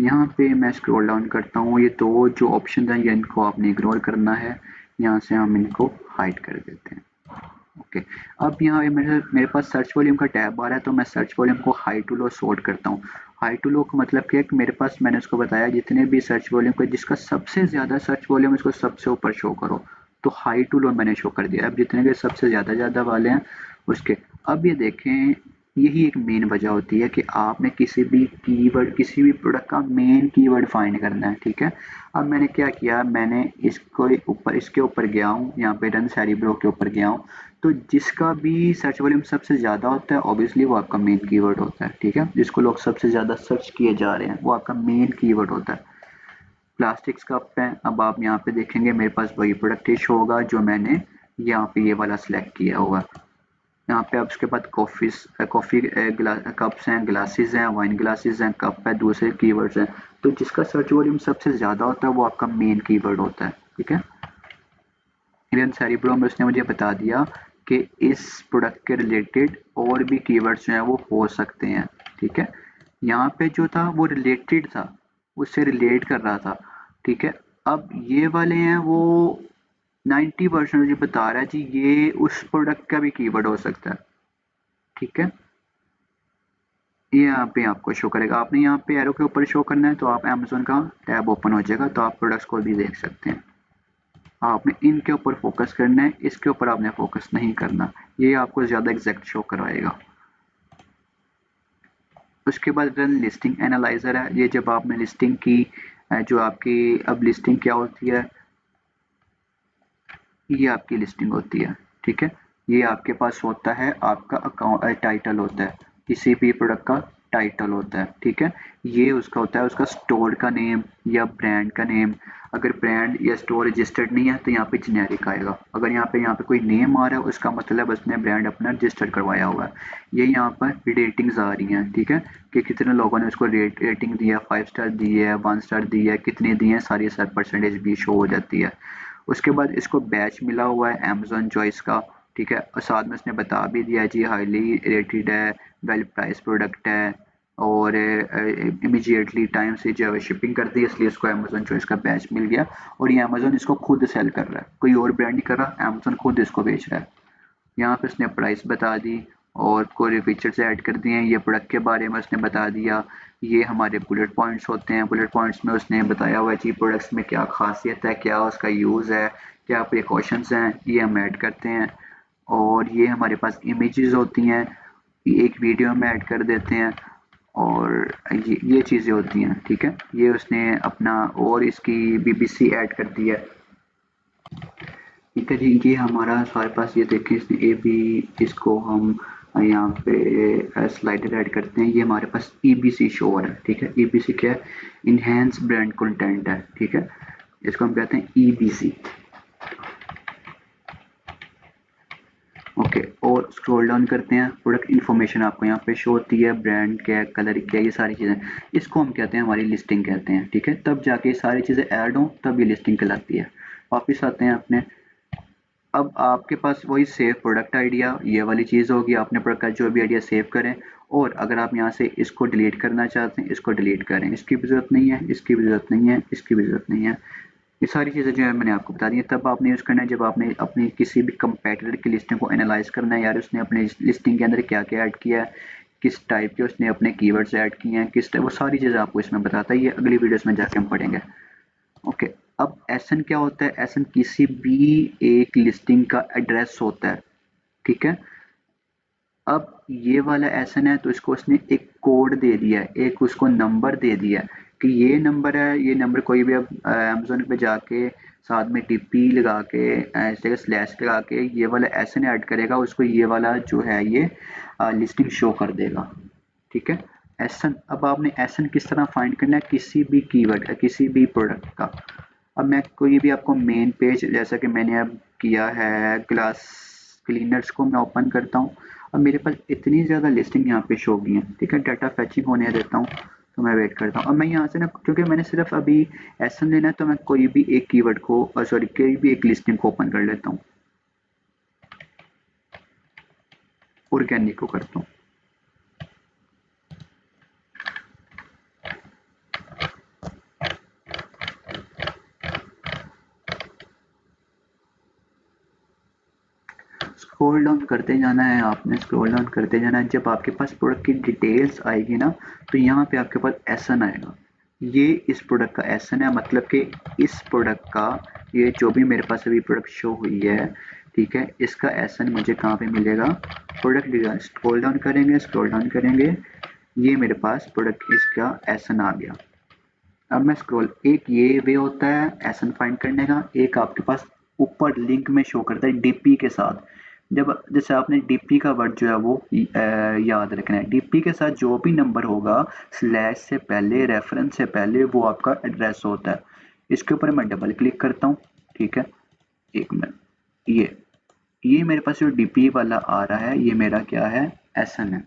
यहाँ पे मैं स्क्रॉल डाउन करता हूँ, ये दो जो ऑप्शन हैं ये इनको आपने इग्नोर करना है, यहाँ से हम इनको हाइड कर देते हैं। ओके, अब यहाँ मेरे पास सर्च वॉल्यूम का टैब आ रहा है तो मैं सर्च वॉल्यूम को हाई टू लो सॉर्ट करता हूँ। हाई टू लो का मतलब क्या है कि मेरे पास, मैंने उसको बताया जितने भी सर्च वॉल्यूम को जिसका सबसे ज़्यादा सर्च वॉल्यूम उसको सबसे ऊपर शो करो, तो हाई टू लो मैंने शो कर दिया। अब जितने के सबसे ज़्यादा वाले हैं उसके, अब ये देखें, यही एक मेन वजह होती है कि आपने किसी भी कीवर्ड, किसी भी प्रोडक्ट का मेन कीवर्ड फाइंड करना है। ठीक है, अब मैंने क्या किया, मैंने इसके ऊपर गया हूँ, यहाँ पे रन सेरिब्रो के ऊपर गया हूँ, तो जिसका भी सर्च वॉल्यूम सबसे ज़्यादा होता है ऑब्वियसली वो आपका मेन कीवर्ड होता है। ठीक है, जिसको लोग सबसे ज़्यादा सर्च किए जा रहे हैं वो आपका मेन कीवर्ड होता है। प्लास्टिक्स कप है, अब आप यहाँ पे देखेंगे मेरे पास वही प्रोडक्ट शो होगा जो मैंने यहाँ पे ये वाला सिलेक्ट किया होगा। यहाँ पे आप उसके बाद कॉफ़ी कप्स हैं, ग्लासेस हैं, वाइन ग्लासेस हैं, कप है, दूसरे कीवर्ड्स हैं। तो जिसका सर्च वॉल्यूम सबसे ज़्यादा होता है वो आपका मेन कीवर्ड होता है। ठीक है, इंडियन सेरिब्रो में उसने मुझे बता दिया कि इस प्रोडक्ट के रिलेटेड और भी कीवर्ड्स जो हैं वो हो सकते हैं। ठीक है, यहाँ पे जो था वो रिलेटेड था, उससे रिलेट कर रहा था। ठीक है, अब ये वाले हैं वो 90% मुझे बता रहा है जी ये उस प्रोडक्ट का भी कीवर्ड हो सकता है। ठीक है, ये यहाँ पे आपको शो करेगा, आपने यहाँ पे एरो के ऊपर शो करना है तो आप अमेज़न का टैब ओपन हो जाएगा तो आप प्रोडक्ट्स को भी देख सकते हैं। आपने इनके ऊपर फोकस करना है, इसके ऊपर आपने फोकस नहीं करना, ये आपको ज़्यादा एग्जैक्ट शो करवाएगा। उसके बाद रन लिस्टिंग एनालाइजर है, ये जब आपने लिस्टिंग की, जो आपकी अब लिस्टिंग क्या होती है, ये आपकी लिस्टिंग होती है। ठीक है, ये आपके पास होता है, आपका अकाउंट टाइटल होता है, किसी भी प्रोडक्ट का टाइटल होता है। ठीक है, ये उसका होता है, उसका स्टोर का नेम या ब्रांड का नेम। अगर ब्रांड या स्टोर रजिस्टर्ड नहीं है तो यहाँ पे जेनेरिक आएगा। अगर यहाँ पे कोई नेम आ रहा है उसका मतलब उसने ब्रांड अपना रजिस्टर करवाया हुआ है। ये यहाँ पर रेटिंग्स आ रही हैं। ठीक है, कि कितने लोगों ने उसको रेटिंग दिया, 5 स्टार दी है, 1 स्टार दी है, कितने दिए हैं, सारी सर परसेंटेज भी शो हो जाती है। उसके बाद इसको बैच मिला हुआ है अमेज़न चॉइस का। ठीक है, और साथ में उसने बता भी दिया जी हाईली रेटेड है, वेल प्राइस प्रोडक्ट है, और इमीडिएटली टाइम से जो है शिपिंग कर दी, इसलिए इसको अमेज़न चॉइस का बैच मिल गया। और ये अमेज़न इसको खुद सेल कर रहा है, कोई और ब्रांड नहीं कर रहा, अमेज़न खुद इसको बेच रहा है। यहाँ पे उसने प्राइस बता दी और कोई फीचर्स ऐड कर दिए हैं, ये प्रोडक्ट के बारे में उसने बता दिया। ये हमारे बुलेट पॉइंट्स होते हैं, बुलेट पॉइंट्स में उसने बताया हुआ है जी प्रोडक्ट्स में क्या खासियत है, क्या उसका यूज़ है, क्या प्रिकॉशंस हैं, ये हम ऐड करते हैं। और ये हमारे पास इमेजेस होती हैं, एक वीडियो में ऐड कर देते हैं, और ये चीज़ें होती हैं। ठीक है, ये उसने अपना और इसकी बीबीसी ऐड कर दी है। ठीक है जी, ये हमारा हमारे पास, ये देखें इसने ए बी, इसको हम यहाँ पे स्लाइडर ऐड करते हैं, ये हमारे पास ईबीसी शो हो रहा है। ठीक है, ईबीसी क्या है, इनहेंस ब्रांड कंटेंट है। ठीक है, इसको हम कहते हैं ईबीसी। ओके, और स्क्रॉल डाउन करते हैं, प्रोडक्ट इन्फॉर्मेशन आपको यहाँ पे शो होती है, ब्रांड क्या है, कलर क्या है, ये सारी चीज़ें, इसको हम कहते हैं हमारी लिस्टिंग कहते हैं। ठीक है, तब जाके सारी चीज़ें ऐड हों तब ये लिस्टिंग कहलाती है। वापस आते हैं अपने, अब आपके पास वही सेव प्रोडक्ट आइडिया, ये वाली चीज़ होगी, आपने प्रोडक्ट का जो भी आइडिया सेव करें, और अगर आप यहाँ से इसको डिलीट करना चाहते हैं इसको डिलीट करें, इसकी भी ज़रूरत नहीं है, इसकी भी ज़रूरत नहीं है, इसकी भी ज़रूरत नहीं है। ये सारी चीज़ें जो है मैंने आपको बता दी हैं। तब आपने यूज़ करना है जब आपने अपनी किसी भी कंपेटिटर की लिस्टिंग को एनालाइज करना है, यार उसने अपने लिस्टिंग के अंदर क्या क्या ऐड किया है, किस टाइप के उसने अपने कीवर्ड्स ऐड किए हैं, किस टाइप, वो सारी चीज़ें आपको इसमें बताता है। ये अगली वीडियोस में जाके हम पढ़ेंगे। ओके। अब एसन क्या होता है? एसन किसी भी एक लिस्टिंग का एड्रेस होता है, ठीक है। अब ये वाला एसन है तो इसको उसने एक कोड दे दिया है, एक उसको नंबर दे दिया है कि ये नंबर है, ये नंबर कोई भी अब अमेजोन पे जाके साथ में टीपी लगा के इस जगह स्लैश लगा के ये वाला एसन ऐड करेगा, उसको ये वाला जो है ये लिस्टिंग शो कर देगा, ठीक है। एसन, अब आपने एसन किस तरह फाइंड करना है किसी भी कीवर्ड का, किसी भी प्रोडक्ट का। अब मैं कोई भी आपको मेन पेज, जैसा कि मैंने अब किया है ग्लास क्लीनर्स को मैं ओपन करता हूँ। अब मेरे पास इतनी ज़्यादा लिस्टिंग यहाँ पे शो की है, ठीक है। डाटा फैचिंग होने देता हूँ, तो मैं वेट करता हूँ। अब मैं यहाँ से ना, क्योंकि मैंने सिर्फ अभी एसन लेना है, तो मैं कोई भी एक कीवर्ड को सॉरी कोई भी एक लिस्टिंग को ओपन कर लेता हूँ, ऑर्गेनिक को करता हूँ। स्क्रॉल डाउन करते जाना है, आपने स्क्रॉल डाउन करते जाना है। जब आपके पास प्रोडक्ट की डिटेल्स आएगी ना, तो यहाँ पे आपके पास एसन आएगा। ये इस प्रोडक्ट का एसन है, मतलब कि इस प्रोडक्ट का, ये जो भी मेरे पास अभी प्रोडक्ट शो हुई है, ठीक है, इसका एसन मुझे कहाँ पे मिलेगा? Product detail. स्क्रॉल डाउन करेंगे, स्क्रॉल डाउन करेंगे, ये मेरे पास प्रोडक्ट इसका एसन आ गया। अब मैं स्क्रॉल, एक ये वे होता है एसन फाइंड करने का, एक आपके पास ऊपर लिंक में शो करता है डीपी के साथ। जब जैसे आपने डीपी का वर्ड जो है वो याद रखना है, डीपी के साथ जो भी नंबर होगा स्लैश से पहले, रेफरेंस से पहले, वो आपका एड्रेस होता है। इसके ऊपर मैं डबल क्लिक करता हूँ, ठीक है। एक मिनट, ये मेरे पास जो डीपी वाला आ रहा है ये मेरा क्या है? एसन है।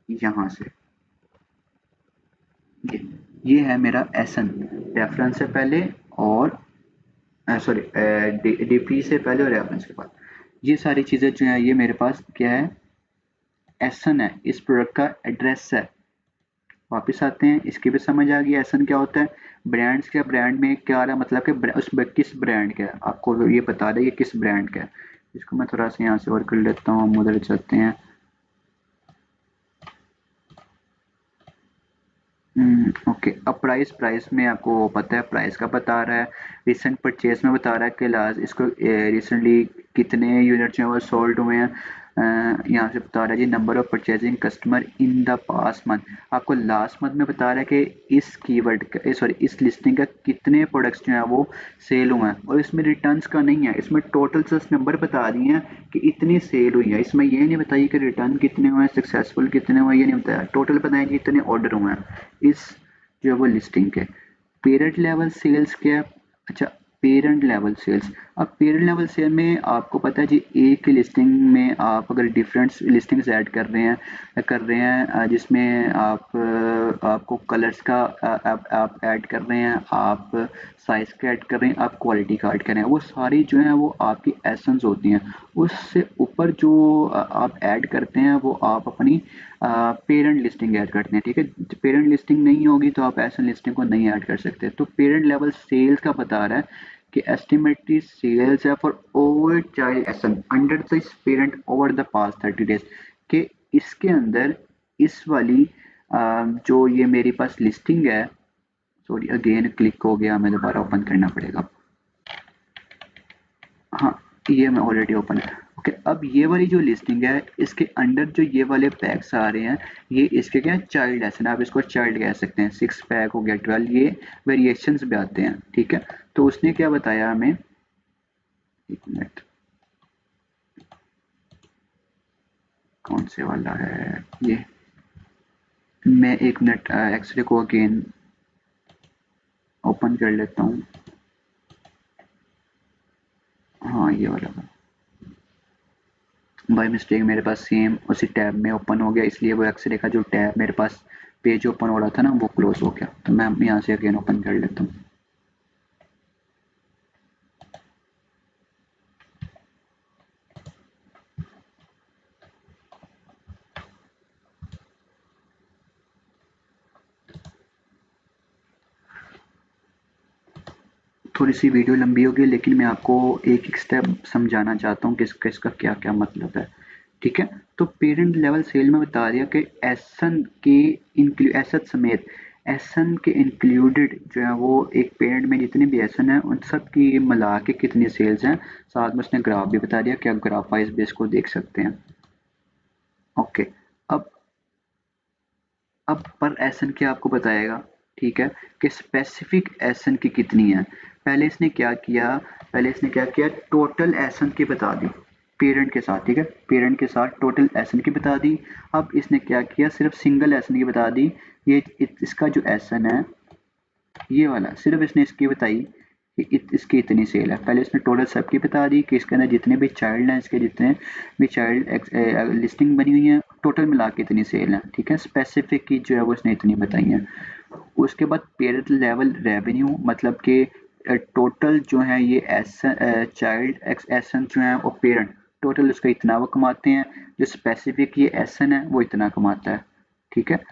यहाँ से ये ये है मेरा एसन, रेफरेंस से पहले और सॉरी डीपी से पहले और रेफरेंस के बाद। ये सारी चीज़ें जो है ये मेरे पास क्या है? एसन है, इस प्रोडक्ट का एड्रेस है। वापस आते हैं, इसकी भी समझ आ गई एसन क्या होता है। ब्रांड्स क्या, ब्रांड में क्या आ रहा है, मतलब कि उस किस ब्रांड का है, आपको ये बता दें कि किस ब्रांड का है। इसको मैं थोड़ा सा यहाँ से और कर लेता हूँ, हम उधर चलते हैं। ओके। अब प्राइस, प्राइस में आपको पता है, प्राइस का बता रहा है। रिसेंट परचेज में बता रहा है कि लास्ट इसको रिसेंटली कितने यूनिट जो है वो सोल्ड हुए हैं। यहाँ से बता रहा है जी number of purchasing customer in the past month. आपको लास्ट मंथ में बता रहा है कि इस कीवर्ड का, सॉरी इस लिस्टिंग का कितने प्रोडक्ट्स जो हैं वो सेल हुए हैं। और इसमें रिटर्न्स का नहीं है, इसमें टोटल जस्ट नंबर बता दिए हैं कि इतनी सेल हुई है। इसमें ये नहीं बताइए कि रिटर्न कितने हुए हैं, सक्सेसफुल कितने हुए हैं, ये नहीं बताया। टोटल बताया कि इतने ऑर्डर हुए हैं इस जो है वो लिस्टिंग के। पेरेंट लेवल सेल्स क्या है? अच्छा, पेरेंट लेवल सेल्स। अब पेरेंट लेवल सेल में आपको पता है जी, एक ही लिस्टिंग में आप अगर डिफरेंट लिस्टिंग्स ऐड कर रहे हैं जिसमें आपको कलर्स का आप ऐड कर रहे हैं, आप साइज का ऐड कर रहे हैं, आप क्वालिटी का ऐड कर रहे हैं, वो सारी जो है वो आपकी एसेंस होती हैं। उससे ऊपर जो आप ऐड करते हैं वो आप अपनी पेरेंट लिस्टिंग ऐड करते हैं, ठीक है। पेरेंट लिस्टिंग नहीं होगी तो आप ऐसे लिस्टिंग को नहीं ऐड कर सकते। तो पेरेंट लेवल सेल्स का बता रहा है कि एस्टिमेटेड सेल्स है for over child essence under the parent over the past 30 days, कि इसके अंदर इस वाली जो ये मेरे पास लिस्टिंग है, सॉरी अगेन क्लिक हो गया, हमें दोबारा ओपन करना पड़ेगा। हाँ, ये मैं ऑलरेडी ओपन है। ओके, अब ये वाली जो लिस्टिंग है इसके अंडर जो ये वाले पैक्स आ रहे हैं, ये इसके क्या चाइल्ड एसन, आप इसको चाइल्ड कह सकते हैं। 6 पैक हो गया, 12, ये वेरिएशंस भी आते हैं, ठीक है। तो उसने क्या बताया हमें, एक मिनट, कौन से वाला है ये, मैं एक मिनट एक्सरे को अगेन ओपन कर लेता हूँ। हाँ, ये वाला बाय मिस्टेक मेरे पास सेम उसी टैब में ओपन हो गया, इसलिए वो एक्सरे का जो टैब मेरे पास पेज ओपन हो रहा था ना वो क्लोज हो गया। तो मैं यहाँ से अगेन ओपन कर लेता हूँ। थोड़ी सी वीडियो लंबी होगी, लेकिन मैं आपको एक एक स्टेप समझाना चाहता हूँ कि इसका क्या क्या मतलब है। ठीक है, तो पेरेंट लेवल सेल में बता दिया कि एसन के एसेट समेत एसन के इंक्लूडेड जो है वो एक पेरेंट में जितने भी एसन हैं उन सब की मिला के कितनी सेल्स हैं। साथ में उसने ग्राफ भी बता दिया कि आप ग्राफ वाइज बेस को देख सकते हैं। ओके, अब पर एसन की आपको बताएगा, ठीक है, कि स्पेसिफिक एसन की कितनी है। पहले इसने क्या किया, टोटल एसन की बता दी पेरेंट के साथ, ठीक है, पेरेंट के साथ टोटल एसन की बता दी। अब इसने क्या किया, सिर्फ सिंगल एसन की बता दी। इसका जो एसन है ये वाला, सिर्फ इसने इसकी बताई कि इसकी इतनी सेल है। पहले इसने टोटल सबकी बता दी कि इसके अंदर जितने भी चाइल्ड हैं, इसके जितने भी चाइल्ड लिस्टिंग बनी हुई है, टोटल मिला के इतनी सेल है। ठीक है, स्पेसिफिक की जो है वो इसने इतनी बताई है। उसके बाद पेरेंट लेवल रेवेन्यू, मतलब कि टोटल जो है ये एस चाइल्ड एसन जो है वो पेरेंट टोटल उसका इतना वो कमाते हैं, जो स्पेसिफिक ये एसन है वो इतना कमाता है। ठीक है,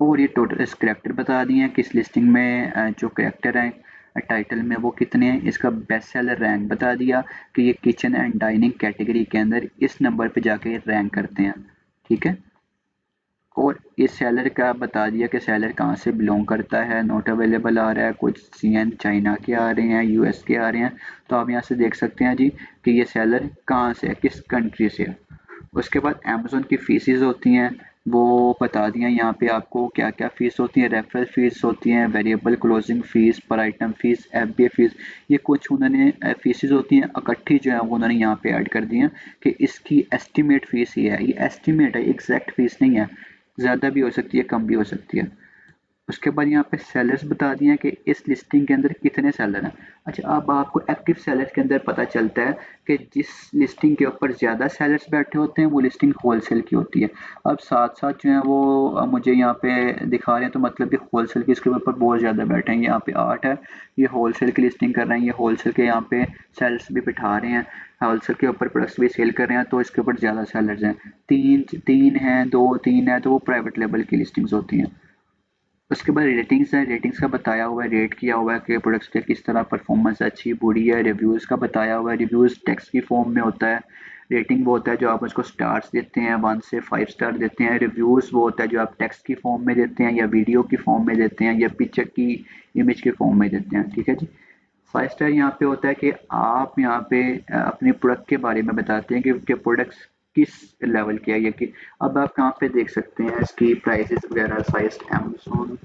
और ये टोटल इस करेक्टर बता दिए हैं कि इस लिस्टिंग में जो करेक्टर हैं टाइटल में वो कितने हैं। इसका बेस्ट सेलर रैंक बता दिया कि ये किचन एंड डाइनिंग कैटेगरी के अंदर इस नंबर पे जाके रैंक करते हैं। ठीक है, और इस सेलर का बता दिया कि सेलर कहाँ से बिलोंग करता है। नॉट अवेलेबल आ रहा है, कुछ सीएन चाइना के आ रहे हैं, यूएस के आ रहे हैं। तो आप यहाँ से देख सकते हैं जी कि ये सेलर कहाँ से है, किस कंट्री से है। उसके बाद अमेज़न की फ़ीसेस होती हैं, वो बता दिया यहाँ पे आपको क्या क्या फ़ीस होती है। रेफरल फ़ीस होती हैं, वेरिएबल क्लोजिंग फ़ीस, पर आइटम फ़ीस, एफबीए फ़ीस, ये कुछ उन्होंने फ़ीसेस होती हैं इकट्ठी जो है वो उन्होंने यहाँ पे ऐड कर दी हैं कि इसकी एस्टिमेट फ़ीस ये है। ये एस्टिमेट है, एग्जैक्ट फ़ीस नहीं है, ज़्यादा भी हो सकती है, कम भी हो सकती है। उसके बाद यहाँ पे सेलर्स बता दिए हैं कि इस लिस्टिंग के अंदर कितने सेलर हैं। अच्छा, अब आपको एक्टिव सेलर्स के अंदर पता चलता है कि जिस लिस्टिंग के ऊपर ज़्यादा सेलर्स बैठे होते हैं वो लिस्टिंग होलसेल की होती है। अब साथ साथ जो है वो मुझे यहाँ पे दिखा रहे हैं, तो मतलब कि होलसेल की इसके ऊपर बहुत ज़्यादा बैठे हैं। यहाँ पे 8 है, ये होलसेल की लिस्टिंग कर रहे हैं, ये होलसेल के यहाँ पे सेल्स भी बिठा रहे हैं, होलसेल के ऊपर प्रोडक्ट्स भी सेल कर रहे हैं, तो इसके ऊपर ज़्यादा सेलर्स हैं। तीन तीन हैं, दो तीन है, तो वो प्राइवेट लेवल की लिस्टिंग्स होती हैं। उसके बाद रेटिंग्स है, रेटिंग्स का बताया हुआ है, रेट किया हुआ है कि प्रोडक्ट्स के किस तरह परफॉर्मेंस है, अच्छी बुरी है। रिव्यूज़ का बताया हुआ है, रिव्यूज़ टेक्स्ट की फॉर्म में होता है। रेटिंग वो होता है जो आप उसको स्टार्स देते हैं, 1 से 5 स्टार देते हैं। रिव्यूज़ वो होता है जो आप टेक्स्ट की फॉर्म में देते हैं, या वीडियो की फॉर्म में देते हैं, या पिक्चर की इमेज के फॉर्म में देते हैं। ठीक है जी, 5 स्टार यहाँ पे होता है कि आप यहाँ पे अपने प्रोडक्ट के बारे में बताते हैं कि प्रोडक्ट्स किस लेवल के है, ये कि अब आप कहाँ पे देख सकते हैं इसकी प्राइसेस वगैरह। साइज अमेज़न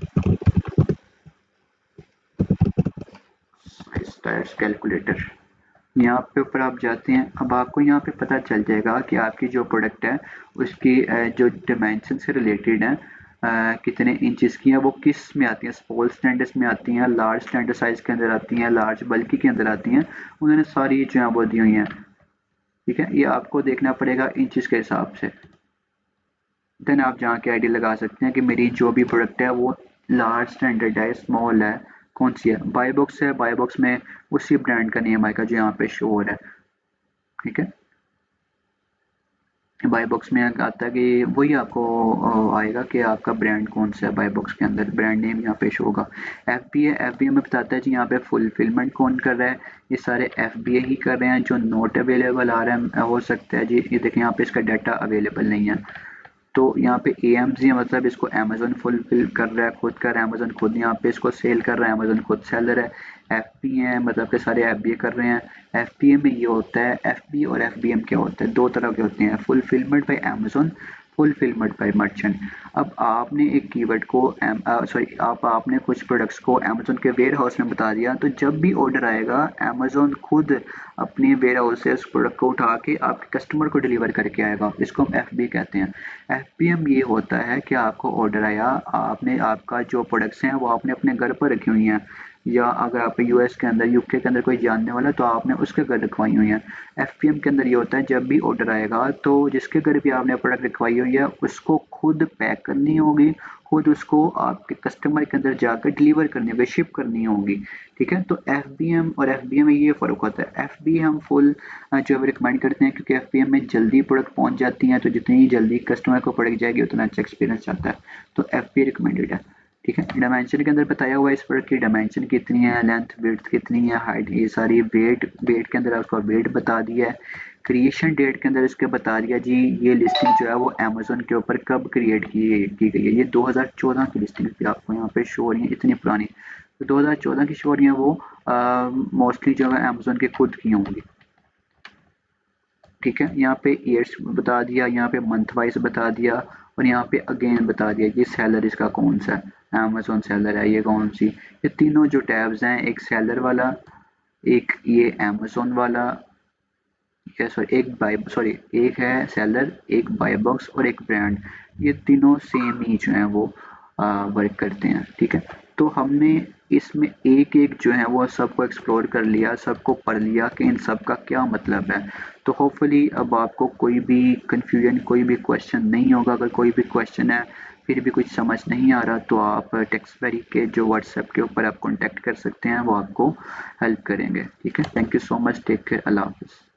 स्टाइल्स कैलकुलेटर, यहाँ पे ऊपर आप जाते हैं। अब आपको यहाँ पे पता चल जाएगा कि आपकी जो प्रोडक्ट है उसकी जो डिमेंशन से रिलेटेड है, कितने इंचेस की है, वो किस में आती हैं, स्मॉल स्टैंडर्ड्स में आती हैं, लार्ज स्टैंडर्ड साइज के अंदर आती हैं, लार्ज बल्कि के अंदर आती हैं। उन्होंने सारी जो है वो दी हुई हैं। ठीक है, ये आपको देखना पड़ेगा इंचेस के हिसाब से। देन आप जहाँ के आईडी लगा सकते हैं कि मेरी जो भी प्रोडक्ट है वो लार्ज स्टैंडर्ड है, स्मॉल है, कौन सी है। बाय बॉक्स है, बाय बॉक्स में उसी ब्रांड का नेम आएगा जो यहाँ पे शो हो रहा है। ठीक है, बाय बॉक्स में आता है कि वही आपको आएगा कि आपका ब्रांड कौन सा है। बाय बॉक्स के अंदर ब्रांड नेम यहाँ पे शो होगा। एफ बी ए में बताता है जी यहाँ पे फुलफिलमेंट कौन कर रहा है। ये सारे एफ बी ए ही कर रहे हैं। जो नोट अवेलेबल आ रहा है हो सकता है जी, ये देखें यहाँ पे इसका डाटा अवेलेबल नहीं है। तो यहाँ पे AMZ है, मतलब इसको अमेज़न फुलफिल कर रहा है, खुद कर रहा है अमेज़न, खुद यहाँ पे इसको सेल कर रहा है अमेज़न, खुद सेलर है। FBA है, मतलब के सारे FBA कर रहे हैं। FBA में ये होता है, FBA और FBM क्या होता है, दो तरह के होते हैं, fulfilment bye Amazon, fulfilment bye merchant. अब आपने एक कीवर्ड को सॉरी आप आपने कुछ प्रोडक्ट्स को अमेज़न के वेयर हाउस में बता दिया, तो जब भी ऑर्डर आएगा अमेज़न खुद अपने वेयर हाउस से उस प्रोडक्ट को उठा के आपके कस्टमर को डिलीवर करके आएगा। इसको हम FBA कहते हैं। FBM ये होता है कि आपको ऑर्डर आया, आपने आपका जो प्रोडक्ट्स हैं वो आपने अपने घर पर रखी हुई हैं, या अगर आप यूएस के अंदर, यूके के अंदर कोई जानने वाला तो आपने उसके घर रखवाई हुई हैं। FPM के अंदर ये होता है जब भी ऑर्डर आएगा तो जिसके घर भी आपने प्रोडक्ट रखवाई हुई है उसको खुद पैक करनी होगी, खुद उसको आपके कस्टमर के अंदर जाकर डिलीवर करनी होगी, शिप करनी होगी। ठीक है, तो FBM और FBA में ये फ़र्क होता है। FBA हम फुल जो है रिकमेंड करते हैं क्योंकि FBM में जल्दी प्रोडक्ट पहुंच जाती हैं, तो जितनी जल्दी कस्टमर को प्रोडक्ट जाएगी उतना अच्छा एक्सपीरियंस आता है। तो FBA रिकमेंडेड है। ठीक है। डायमेंशन के अंदर बताया हुआ है इस प्रोडक्ट की डायमेंशन कितनी है, लेंथ विड्थ कितनी है, हाइट, ये सारी वेट के अंदर उसका वेट बता दिया है। क्रिएशन डेट के अंदर इसके बता दिया जी ये लिस्टिंग जो है वो अमेजोन के ऊपर कब क्रिएट की गई है। ये 2014 की लिस्टिंग भी आपको यहाँ पे शो हो रही है, इतनी पुरानी। तो 2014 की शो हो रही है, वो मोस्टली जो है अमेजोन के खुद की होंगी। ठीक है, यहाँ पे ईयर्स बता दिया, यहाँ पे मंथ वाइज बता दिया, और यहाँ पे अगेन बता दिया कि सेलर इसका कौन सा है, अमेजोन सेलर है ये कौन सी। ये तीनों जो टैब्स हैं, एक सेलर वाला, एक ये अमेजोन वाला, या सॉरी एक है सेलर, एक बाय बॉक्स और एक ब्रांड। ये तीनों सेम ही जो है वो वर्क करते हैं। ठीक है, तो हमने इसमें एक एक जो है वो सबको एक्सप्लोर कर लिया, सबको पढ़ लिया कि इन सब का क्या मतलब है। तो होपफुली अब आपको कोई भी कंफ्यूजन, कोई भी क्वेश्चन नहीं होगा। अगर कोई भी क्वेश्चन है, फिर भी कुछ समझ नहीं आ रहा, तो आप टेक्सटबेरी के जो व्हाट्सएप के ऊपर आप कॉन्टैक्ट कर सकते हैं, वो आपको हेल्प करेंगे। ठीक है, thank you so much, take care, Allah हाफिज़।